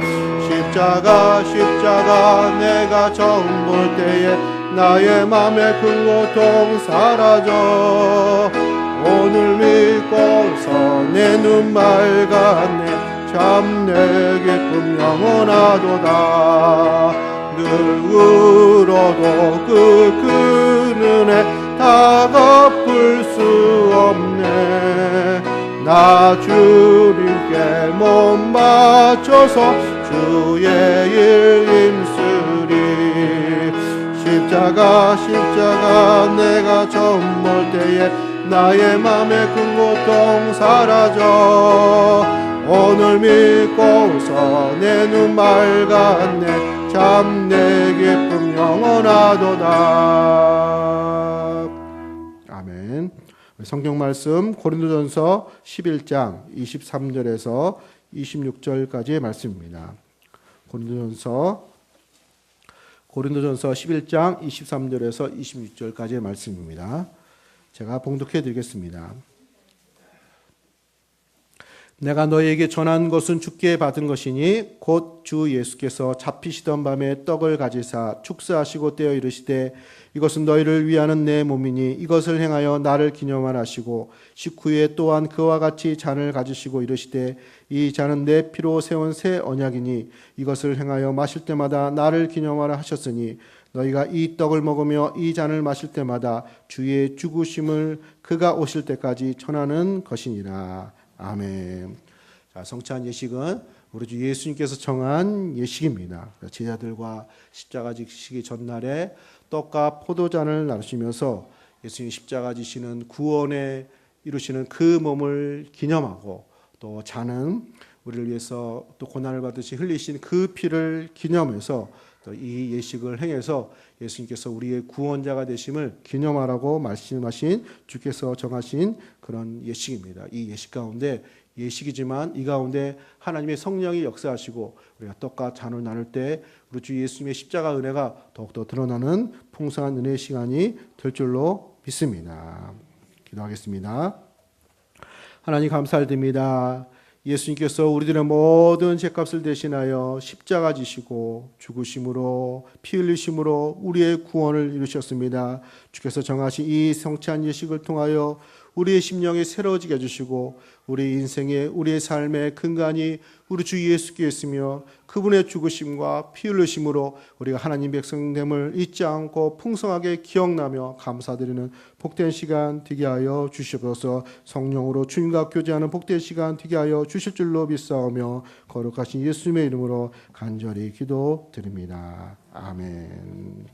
십자가 내가 처음 볼 때에 나의 맘에 큰 고통 사라져 오늘 믿고서 내 눈 맑았네 참 내 기쁨 영원하도다 늘 울어도 그 큰 은혜 다 갚을 수 없네 나 주님께 몸 바쳐서 주의 일 힘쓰리 십자가 내가 처음 볼 때에 나의 맘에 큰 고통 사라져 오늘 믿고서 내 눈 맑았네 참 내 기쁨 영원하도다 아멘. 성경 말씀 고린도전서 11장 23절에서 26절까지의 말씀입니다. 고린도전서 11장 23절에서 26절까지의 말씀입니다. 제가 봉독해 드리겠습니다. 내가 너희에게 전한 것은 주께 받은 것이니 곧 주 예수께서 잡히시던 밤에 떡을 가지사 축사하시고 떼어 이르시되 이것은 너희를 위하는 내 몸이니 이것을 행하여 나를 기념하라 하시고 식후에 또한 그와 같이 잔을 가지시고 이르시되 이 잔은 내 피로 세운 새 언약이니 이것을 행하여 마실 때마다 나를 기념하라 하셨으니 너희가 이 떡을 먹으며 이 잔을 마실 때마다 주의 죽으심을 그가 오실 때까지 전하는 것이니라. 아멘. 자, 성찬 예식은 우리 주 예수님께서 정한 예식입니다. 제자들과 십자가 지시기 전날에 떡과 포도잔을 나누시면서 예수님 십자가 지시는 구원에 이루시는 그 몸을 기념하고 또 잔은 우리를 위해서 또 고난을 받으시 흘리신 그 피를 기념해서 또 이 예식을 행해서 예수님께서 우리의 구원자가 되심을 기념하라고 말씀하신 주께서 정하신 그런 예식입니다. 이 예식 가운데 예식이지만 이 가운데 하나님의 성령이 역사하시고 우리가 떡과 잔을 나눌 때 우리 주 예수님의 십자가 은혜가 더욱더 드러나는 풍성한 은혜의 시간이 될 줄로 믿습니다. 기도하겠습니다. 하나님 감사를 드립니다. 예수님께서 우리들의 모든 죄값을 대신하여 십자가 지시고 죽으심으로 피 흘리심으로 우리의 구원을 이루셨습니다. 주께서 정하신 이 성찬 예식을 통하여 우리의 심령이 새로워지게 해주시고 우리 인생의 우리의 삶의 근간이 우리 주 예수께 있으며 그분의 죽으심과 피 흘리심으로 우리가 하나님 백성됨을 잊지 않고 풍성하게 기억나며 감사드리는 복된 시간 되게 하여 주시옵소서. 성령으로 주님과 교제하는 복된 시간 되게 하여 주실 줄로 믿사오며 거룩하신 예수님의 이름으로 간절히 기도드립니다. 아멘.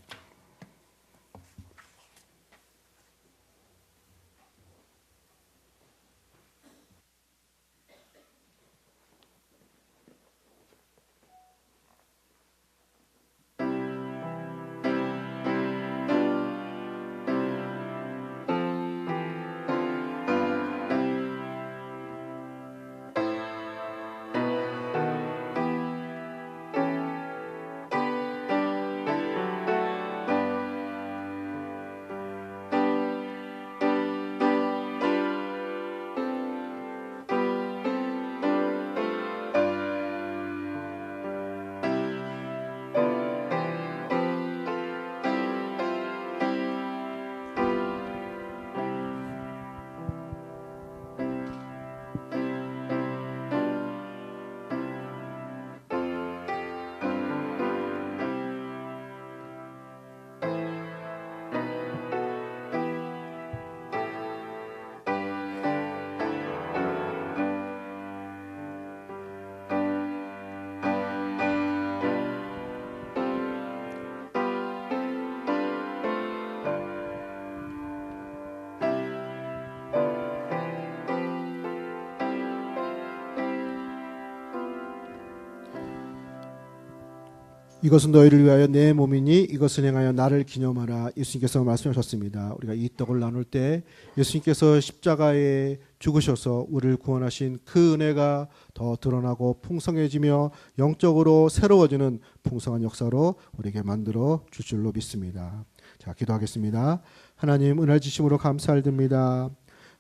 이것은 너희를 위하여 내 몸이니 이것을 행하여 나를 기념하라. 예수님께서 말씀하셨습니다. 우리가 이 떡을 나눌 때 예수님께서 십자가에 죽으셔서 우리를 구원하신 그 은혜가 더 드러나고 풍성해지며 영적으로 새로워지는 풍성한 역사로 우리에게 만들어 줄 줄로 믿습니다. 자, 기도하겠습니다. 하나님, 은혜 주심으로 감사드립니다.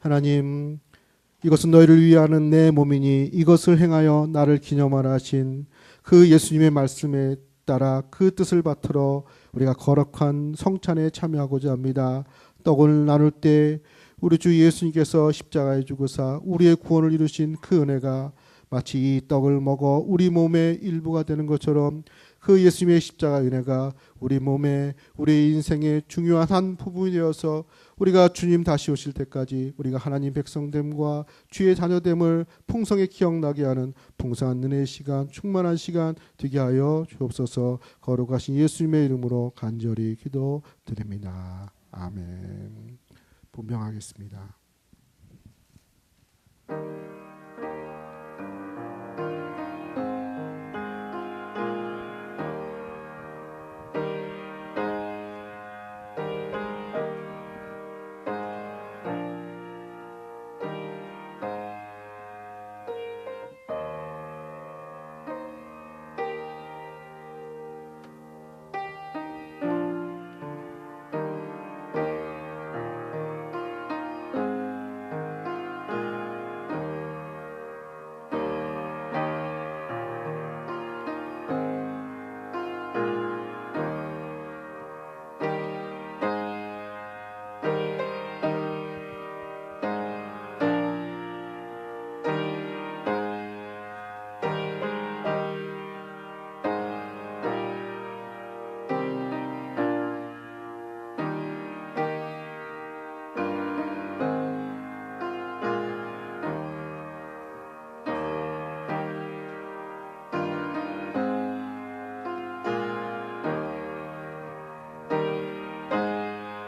하나님, 이것은 너희를 위하는 내 몸이니 이것을 행하여 나를 기념하라 하신 그 예수님의 말씀에 따라 그 뜻을 받들어 우리가 거룩한 성찬에 참여하고자 합니다. 떡을 나눌 때 우리 주 예수님께서 십자가에 죽으사 우리의 구원을 이루신 그 은혜가 마치 이 떡을 먹어 우리 몸의 일부가 되는 것처럼 그 예수님의 십자가 은혜가 우리 몸에 우리 인생의 중요한 한 부분이 되어서 우리가 주님 다시 오실 때까지 우리가 하나님 백성됨과 주의 자녀됨을 풍성히 기억나게 하는 풍성한 은혜의 시간, 충만한 시간 되게 하여 주옵소서. 거룩하신 예수님의 이름으로 간절히 기도드립니다. 아멘. 분명하겠습니다.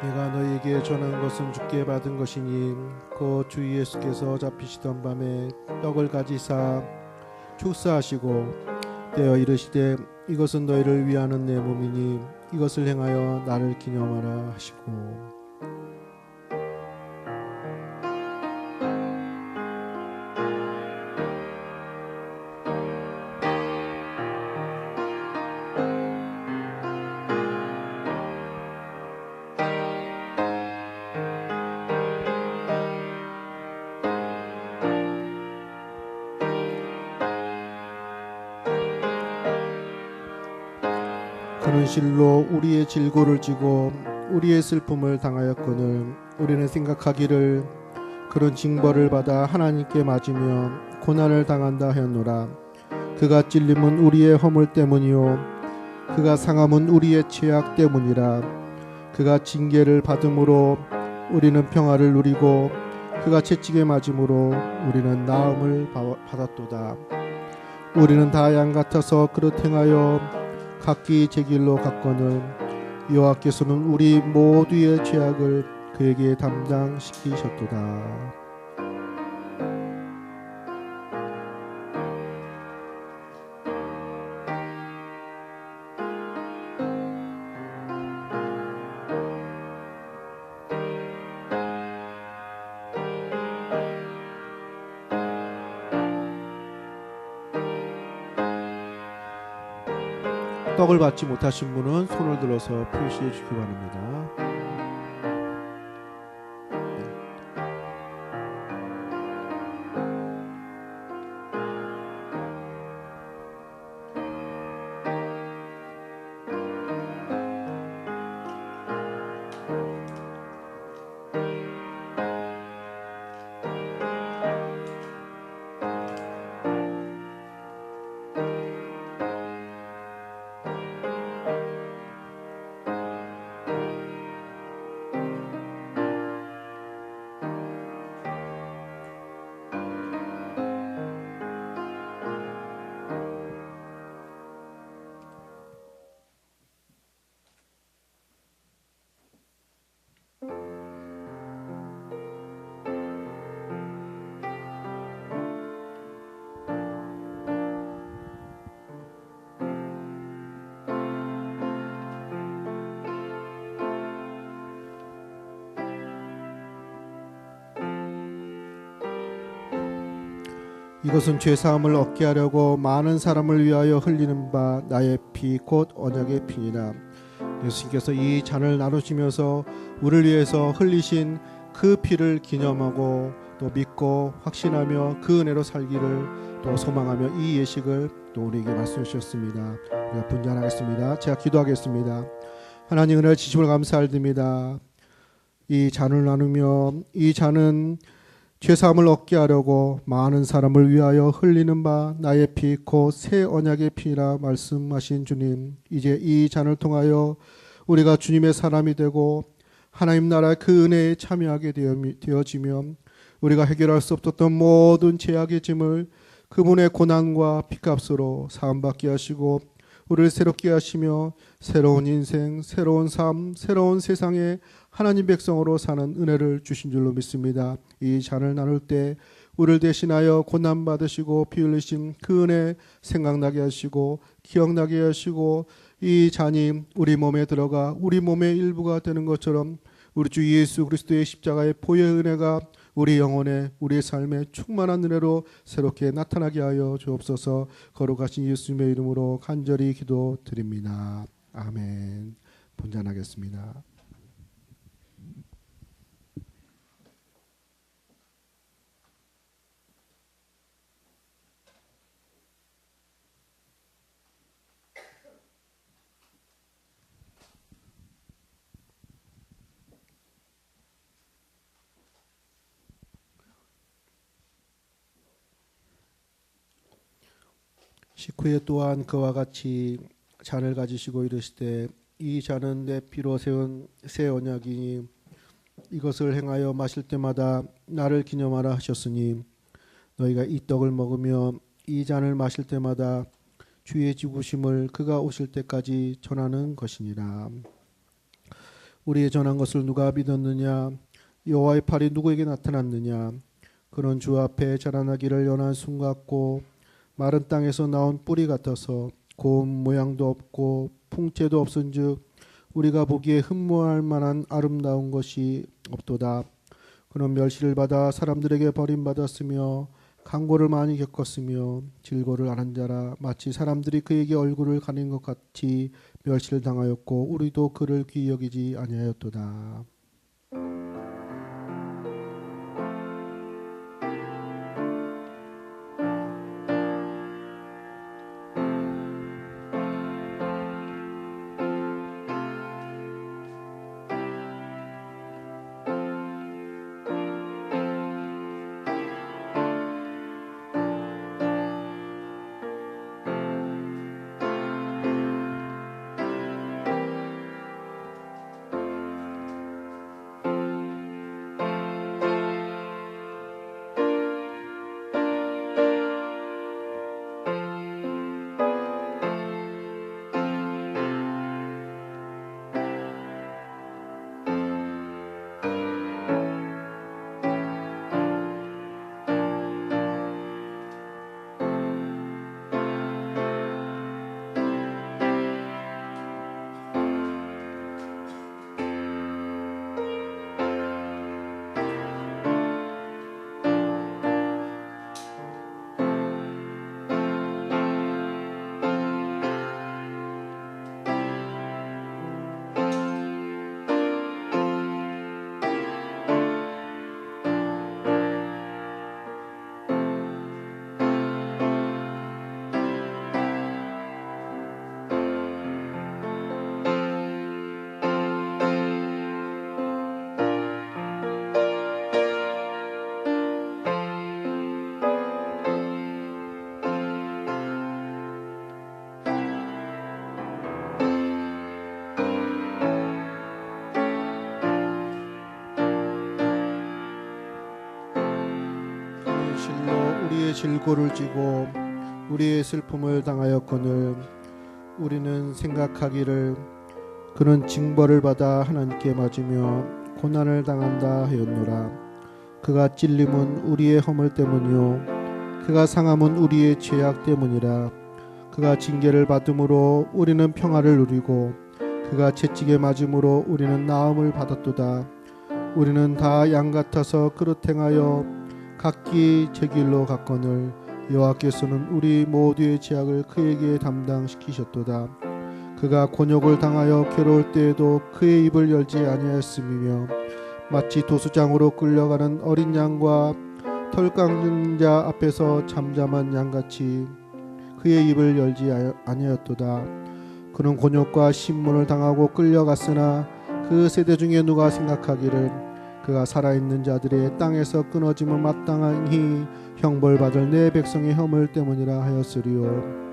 내가 너희에게 전한 것은 주께 받은 것이니 곧 주 예수께서 잡히시던 밤에 떡을 가지사 축사하시고 떼어 이르시되 이것은 너희를 위하는 내 몸이니 이것을 행하여 나를 기념하라 하시고 그는 실로 우리의 질고를 지고 우리의 슬픔을 당하였거늘 우리는 생각하기를 그런 징벌을 받아 하나님께 맞으며 고난을 당한다 하였노라. 그가 찔림은 우리의 허물 때문이요 그가 상함은 우리의 죄악 때문이라. 그가 징계를 받음으로 우리는 평화를 누리고 그가 채찍에 맞음으로 우리는 나음을 받았도다. 우리는 다 양 같아서 그릇 행하여 각기 제 길로 갔거늘 여호와께서는 우리 모두의 죄악을 그에게 담당시키셨도다. 떡을 받지 못하신 분은 손을 들어서 표시해 주기 바랍니다. 이것은 죄사함을 얻게 하려고 많은 사람을 위하여 흘리는 바 나의 피 곧 언약의 피니라. 예수님께서 이 잔을 나누시면서 우리를 위해서 흘리신 그 피를 기념하고 또 믿고 확신하며 그 은혜로 살기를 또 소망하며 이 예식을 또 우리에게 말씀해 주셨습니다. 우리가 분전하겠습니다. 제가 기도하겠습니다. 하나님 은혜를 지심을 감사드립니다. 이 잔을 나누며 이 잔은 죄사함을 얻게 하려고 많은 사람을 위하여 흘리는 바 나의 피 곧 새 언약의 피라 말씀하신 주님, 이제 이 잔을 통하여 우리가 주님의 사람이 되고 하나님 나라의 그 은혜에 참여하게 되어지며 우리가 해결할 수 없었던 모든 죄악의 짐을 그분의 고난과 피값으로 사함받게 하시고 우리를 새롭게 하시며 새로운 인생, 새로운 삶, 새로운 세상에 하나님 백성으로 사는 은혜를 주신 줄로 믿습니다. 이 잔을 나눌 때 우리를 대신하여 고난받으시고 피 흘리신 그 은혜 생각나게 하시고 기억나게 하시고 이 잔이 우리 몸에 들어가 우리 몸의 일부가 되는 것처럼 우리 주 예수 그리스도의 십자가의 보혈 은혜가 우리 영혼에 우리의 삶에 충만한 은혜로 새롭게 나타나게 하여 주옵소서. 거룩하신 예수님의 이름으로 간절히 기도드립니다. 아멘. 분잔하겠습니다. 식후에 또한 그와 같이 잔을 가지시고 이르시되 이 잔은 내 피로 세운 새 언약이니 이것을 행하여 마실 때마다 나를 기념하라 하셨으니 너희가 이 떡을 먹으며 이 잔을 마실 때마다 주의 죽으심을 그가 오실 때까지 전하는 것이니라. 우리의 전한 것을 누가 믿었느냐? 여호와의 팔이 누구에게 나타났느냐? 그는 주 앞에 자라나기를 연한 순 같고 마른 땅에서 나온 뿌리 같아서 고운 모양도 없고 풍채도 없은즉 우리가 보기에 흠모할 만한 아름다운 것이 없도다. 그는 멸시를 받아 사람들에게 버림받았으며 강고를 많이 겪었으며 질고를 앓은 자라 마치 사람들이 그에게 얼굴을 가린 것 같이 멸시를 당하였고 우리도 그를 귀히 여기지 아니하였도다. 우리의 질고를 지고 우리의 슬픔을 당하였거늘 우리는 생각하기를 그는 징벌을 받아 하나님께 맞으며 고난을 당한다 하였노라. 그가 찔림은 우리의 허물 때문이요 그가 상함은 우리의 죄악 때문이라. 그가 징계를 받음으로 우리는 평화를 누리고 그가 채찍에 맞음으로 우리는 나음을 받았도다. 우리는 다 양 같아서 그릇 행하여 각기 제 길로 갔거늘 여호와께서는 우리 모두의 죄악을 그에게 담당시키셨도다. 그가 곤욕을 당하여 괴로울 때에도 그의 입을 열지 아니하였음이며 마치 도수장으로 끌려가는 어린 양과 털 깎는 자 앞에서 잠잠한 양같이 그의 입을 열지 아니하였도다. 그는 곤욕과 신문을 당하고 끌려갔으나 그 세대 중에 누가 생각하기를 그가 살아있는 자들의 땅에서 끊어짐을 마땅히 형벌받을 내 백성의 허물 때문이라 하였으리요.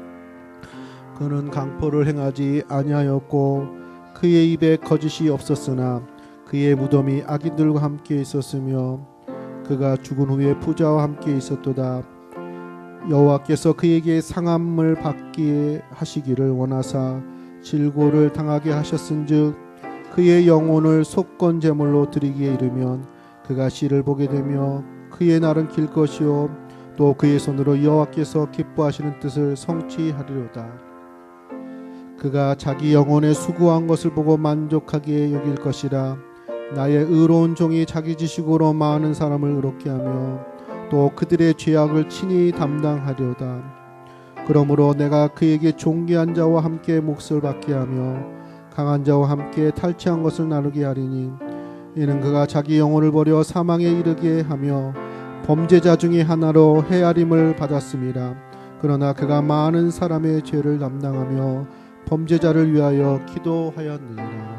그는 강포를 행하지 아니하였고 그의 입에 거짓이 없었으나 그의 무덤이 악인들과 함께 있었으며 그가 죽은 후에 부자와 함께 있었도다. 여호와께서 그에게 상함을 받게 하시기를 원하사 질고를 당하게 하셨은즉 그의 영혼을 속건 제물로 드리기에 이르면 그가 씨를 보게 되며 그의 날은 길 것이요 또 그의 손으로 여호와께서 기뻐하시는 뜻을 성취하리로다. 그가 자기 영혼의 수고한 것을 보고 만족하게 여길 것이라. 나의 의로운 종이 자기 지식으로 많은 사람을 의롭게 하며 또 그들의 죄악을 친히 담당하리로다. 그러므로 내가 그에게 존귀한 자와 함께 몫을 받게 하며 강한 자와 함께 탈취한 것을 나누게 하리니 이는 그가 자기 영혼을 버려 사망에 이르게 하며 범죄자 중에 하나로 헤아림을 받았음이라. 그러나 그가 많은 사람의 죄를 담당하며 범죄자를 위하여 기도하였느니라.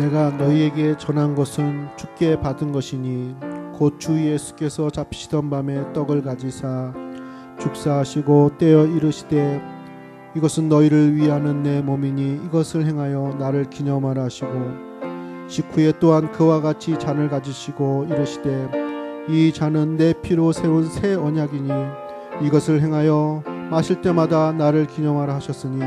내가 너희에게 전한 것은 주께 받은 것이니 곧 주 예수께서 잡히시던 밤에 떡을 가지사 축사하시고 떼어 이르시되 이것은 너희를 위하는 내 몸이니 이것을 행하여 나를 기념하라 하시고 식후에 또한 그와 같이 잔을 가지시고 이르시되 이 잔은 내 피로 세운 새 언약이니 이것을 행하여 마실 때마다 나를 기념하라 하셨으니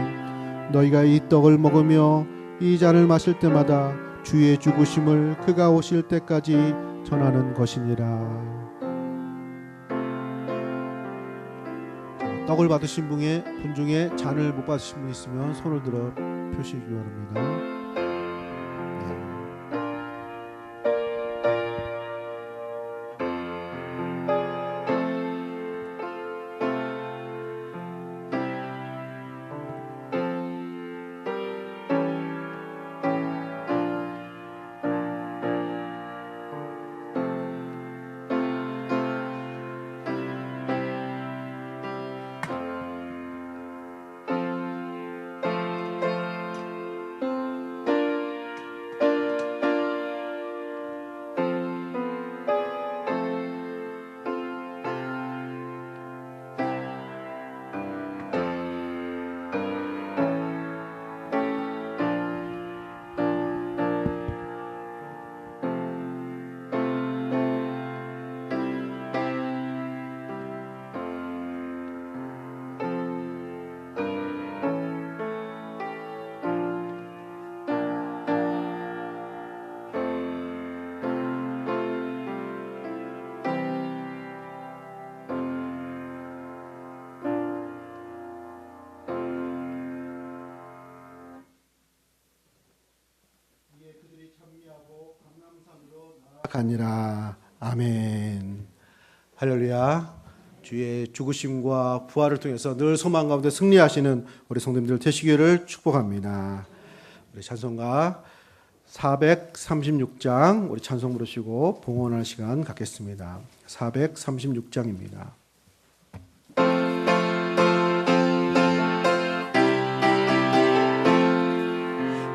너희가 이 떡을 먹으며 이 잔을 마실 때마다 주의 죽으심을 그가 오실 때까지 전하는 것이니라. 떡을 받으신 분 중에 잔을 못 받으신 분 있으면 손을 들어 표시해 주기 바랍니다. 아니라. 아멘. 할렐루야. 주의 죽으심과 부활을 통해서 늘 소망 가운데 승리하시는 우리 성도님들 되시기를 축복합니다. 우리 찬송가 436장 우리 찬송 부르시고 봉헌할 시간 갖겠습니다. 436장입니다.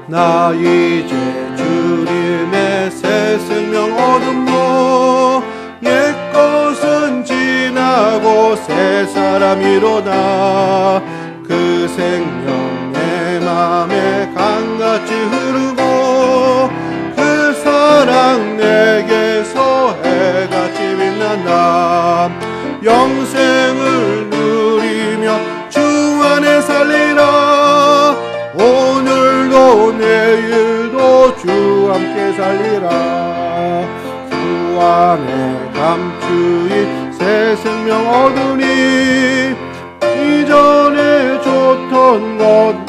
나 이제 주님의 새 생명 얻음로 옛것은 지나고 새 사람이로다. 그 생명 내 맘에 강같이 함께 살리라. 주 안에 감추인 새 생명 얻으니 이전에 좋던 것이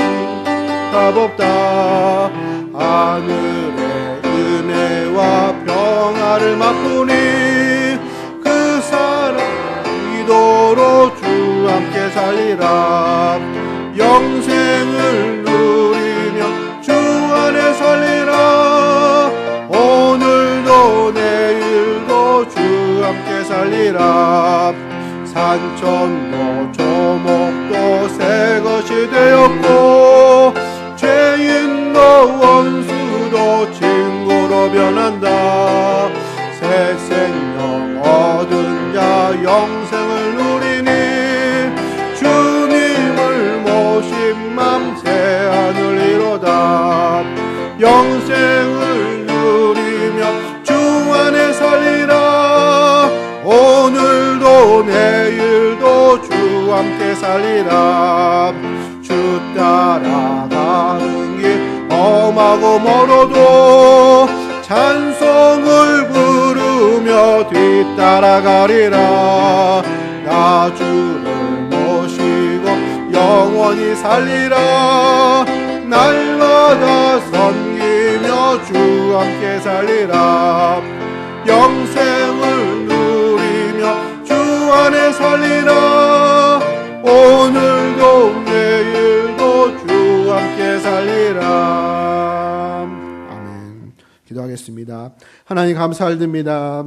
값없다. 하늘의 은혜와 평화를 맛보니 그 사랑 기도로 주 함께 살리라. 영생을 누리며 주 안에 살리라. 오늘도 내일도 주 함께 살리라. 산천도 조목도 새 것이 되었고 죄인도 원수도 친구로 변한다. 새 생명 얻은 자 영생을 누리니 주님을 모신 맘 새하늘 이로다. 영생을 누리며 주 안에 살리라. 오늘도 내일도 주 함께 살리라. 주 따라가는 길 험하고 멀어도 찬송을 부르며 뒤따라가리라. 나 주를 모시고 영원히 살리라. 날마다 섬기며 주 함께 살리라. 영생을 누리며 주 안에 살리라. 오늘도 내일도 주 함께 살리라. 아멘. 기도하겠습니다. 하나님 감사드립니다.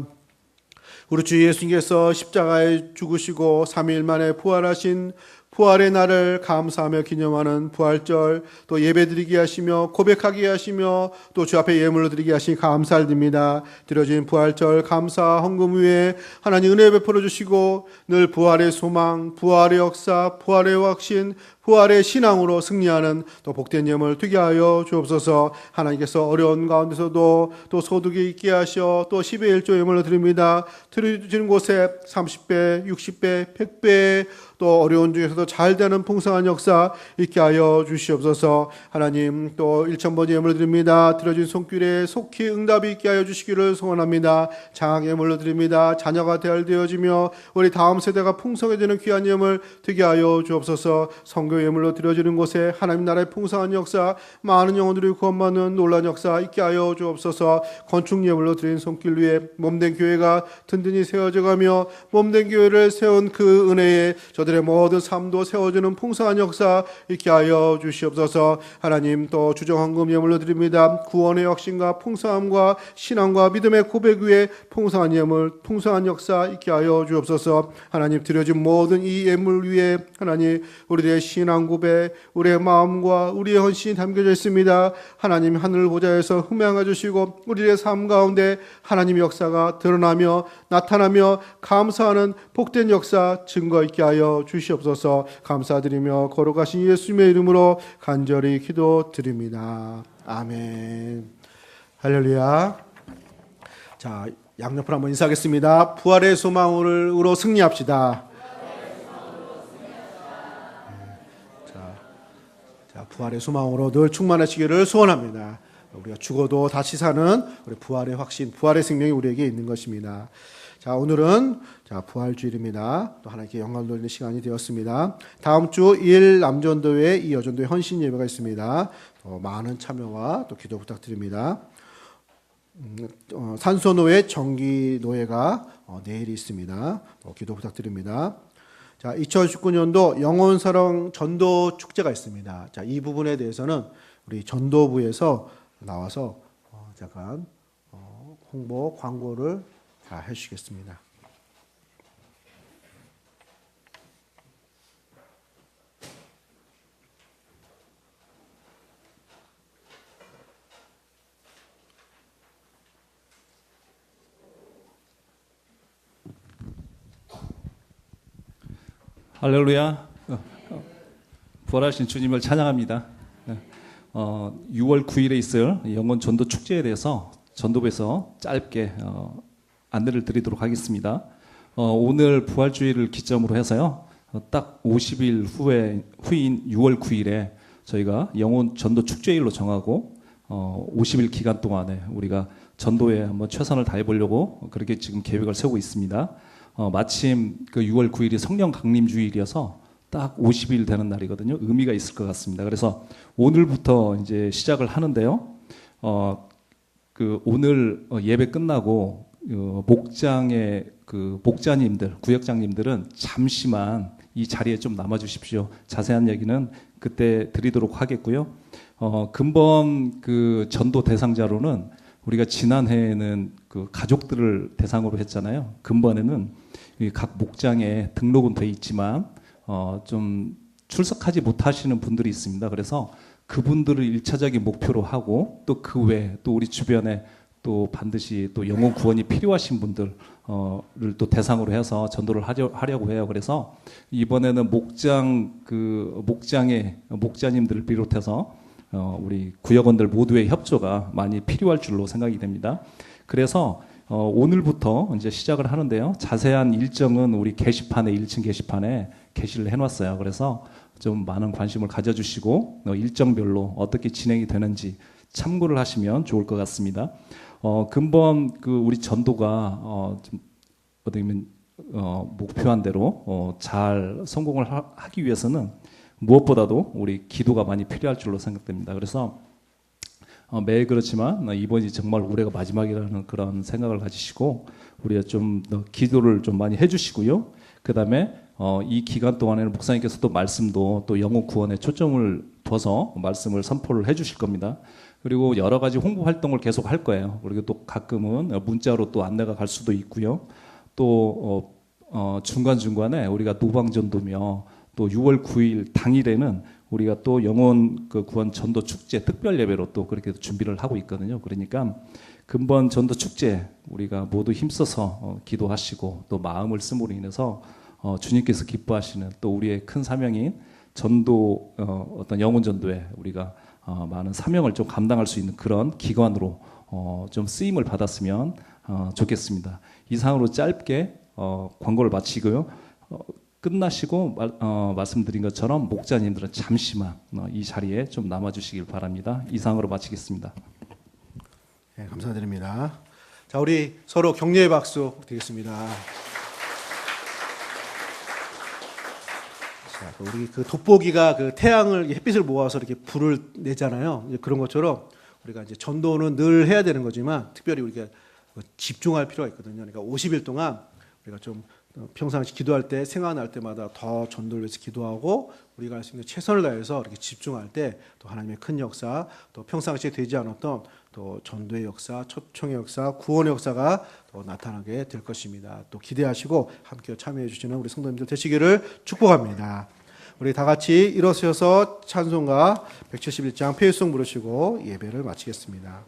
우리 주 예수님께서 십자가에 죽으시고 3일 만에 부활하신 부활의 날을 감사하며 기념하는 부활절, 또 예배드리게 하시며 고백하게 하시며 또 주 앞에 예물로 드리게 하시니 감사드립니다. 드려진 부활절 감사 헌금 위에 하나님 은혜 베풀어 주시고 늘 부활의 소망, 부활의 역사, 부활의 확신, 부활의 신앙으로 승리하는 또 복된 예물 되게 하여 주옵소서. 하나님께서 어려운 가운데서도 또 소득이 있게 하셔 또 10의 1조 예물로 드립니다. 드리는 곳에 30배, 60배, 100배 또 어려운 중에서도 잘 되는 풍성한 역사 있게 하여 주시옵소서. 하나님 또 1,000번 예물로 드립니다. 드려진 손길에 속히 응답이 있게 하여 주시기를 소원합니다. 장학 예물로 드립니다. 자녀가 대할되어지며 우리 다음 세대가 풍성해지는 귀한 예물 되게 하여 주옵소서. 성교 예물로 드려지는 곳에 하나님 나라의 풍성한 역사, 많은 영혼들이 구원받는 놀라운 역사 있게 하여 주옵소서. 건축 예물로 드린 손길 위에 몸된 교회가 든든히 세워져가며 몸된 교회를 세운 그 은혜에 저들의 모든 삶도 세워지는 풍성한 역사 있게 하여 주시옵소서. 하나님 또 주정헌금 예물로 드립니다. 구원의 확신과 풍성함과 신앙과 믿음의 고백 위에 풍성한 예물, 풍성한 역사 있게 하여 주옵소서. 하나님 드려진 모든 이 예물 위에 하나님 우리의 신앙 고백, 우리의 마음과 우리의 헌신이 담겨져 있습니다. 하나님 하늘 보좌에서 흠양해 주시고 우리의 삶 가운데 하나님의 역사가 드러나며 나타나며 감사하는 복된 역사 증거 있게 하여 주시옵소서. 감사드리며 거룩하신 예수님의 이름으로 간절히 기도드립니다. 아멘. 할렐루야. 자, 양옆으로 한번 인사하겠습니다. 부활의 소망으로 승리합시다. 자, 부활의 소망으로 늘 충만하시기를 소원합니다. 우리가 죽어도 다시 사는 우리 부활의 확신, 부활의 생명이 우리에게 있는 것입니다. 자, 오늘은 부활주일입니다. 또 하나님께 영광 돌리는 시간이 되었습니다. 다음 주 1일 남전도회, 이 여전도회 헌신 예배가 있습니다. 많은 참여와 또 기도 부탁드립니다. 산소노회 정기노회가 내일 있습니다. 기도 부탁드립니다. 자, 2019년도 영혼사랑 전도 축제가 있습니다. 자, 이 부분에 대해서는 우리 전도부에서 나와서 잠깐 홍보 광고를 다 해주시겠습니다. 할렐루야. 부활하신 주님을 찬양합니다. 6월 9일에 있을 영혼 전도 축제에 대해서 전도부에서 짧게 안내를 드리도록 하겠습니다. 오늘 부활주의를 기점으로 해서요, 딱 50일 후인 6월 9일에 저희가 영혼 전도 축제일로 정하고 50일 기간 동안에 우리가 전도에 한번 최선을 다해 보려고 그렇게 지금 계획을 세우고 있습니다. 마침 그 6월 9일이 성령 강림 주일이어서 딱 50일 되는 날이거든요. 의미가 있을 것 같습니다. 그래서 오늘부터 이제 시작을 하는데요. 그 오늘 예배 끝나고 목장의 그 목자님들, 구역장님들은 잠시만 이 자리에 좀 남아 주십시오. 자세한 얘기는 그때 드리도록 하겠고요. 근본 그 전도 대상자로는 우리가 지난해에는 그 가족들을 대상으로 했잖아요. 근본에는 각 목장에 등록은 돼 있지만 좀 출석하지 못하시는 분들이 있습니다. 그래서 그분들을 1차적인 목표로 하고 또 그 외에 또 우리 주변에 또 반드시 또 영혼 구원이 필요하신 분들을 또 대상으로 해서 전도를 하려고 해요. 그래서 이번에는 목장의 목자님들을 비롯해서 우리 구역원들 모두의 협조가 많이 필요할 줄로 생각이 됩니다. 그래서 오늘부터 이제 시작을 하는데요. 자세한 일정은 우리 게시판에 1층 게시판에 게시를 해놨어요. 그래서 좀 많은 관심을 가져주시고 일정별로 어떻게 진행이 되는지 참고를 하시면 좋을 것 같습니다. 근본 그 우리 전도가 좀 어떻게 보면 목표한 대로 잘 성공을 하기 위해서는 무엇보다도 우리 기도가 많이 필요할 줄로 생각됩니다. 그래서 매일 그렇지만 이번이 정말 올해가 마지막이라는 그런 생각을 가지시고 우리가 좀 더 기도를 좀 많이 해주시고요. 그 다음에 이 기간 동안에는 목사님께서 또 말씀도 또 영혼 구원에 초점을 둬서 말씀을 선포를 해주실 겁니다. 그리고 여러 가지 홍보 활동을 계속 할 거예요. 그리고 또 가끔은 문자로 또 안내가 갈 수도 있고요. 또 중간중간에 우리가 노방전도며 또 6월 9일 당일에는 우리가 또 영혼 그 구원 전도 축제 특별 예배로 또 그렇게 준비를 하고 있거든요. 그러니까 근본 전도 축제 우리가 모두 힘써서 기도하시고 또 마음을 쓰므로 인해서 주님께서 기뻐하시는 또 우리의 큰 사명인 전도 어떤 영혼 전도에 우리가 많은 사명을 좀 감당할 수 있는 그런 기관으로 좀 쓰임을 받았으면 좋겠습니다. 이상으로 짧게 광고를 마치고요. 끝나시고 말씀드린 것처럼 목자님들은 잠시만 이 자리에 좀 남아주시길 바랍니다. 이상으로 마치겠습니다. 네, 감사드립니다. 자, 우리 서로 격려의 박수 드리겠습니다. 자, 우리 그 돋보기가 그 태양을 햇빛을 모아서 이렇게 불을 내잖아요. 이제 그런 것처럼 우리가 이제 전도는 늘 해야 되는 거지만 특별히 우리가 집중할 필요가 있거든요. 그러니까 50일 동안 우리가 좀 평상시 기도할 때 생각날 때마다 더 전도를 위해서 기도하고 우리가 할 수 있는 최선을 다해서 이렇게 집중할 때 또 하나님의 큰 역사, 또 평상시에 되지 않았던 또 전도의 역사, 초청의 역사, 구원의 역사가 또 나타나게 될 것입니다. 또 기대하시고 함께 참여해 주시는 우리 성도님들 되시기를 축복합니다. 우리 다 같이 일어서서 찬송가 171장 페이송 부르시고 예배를 마치겠습니다.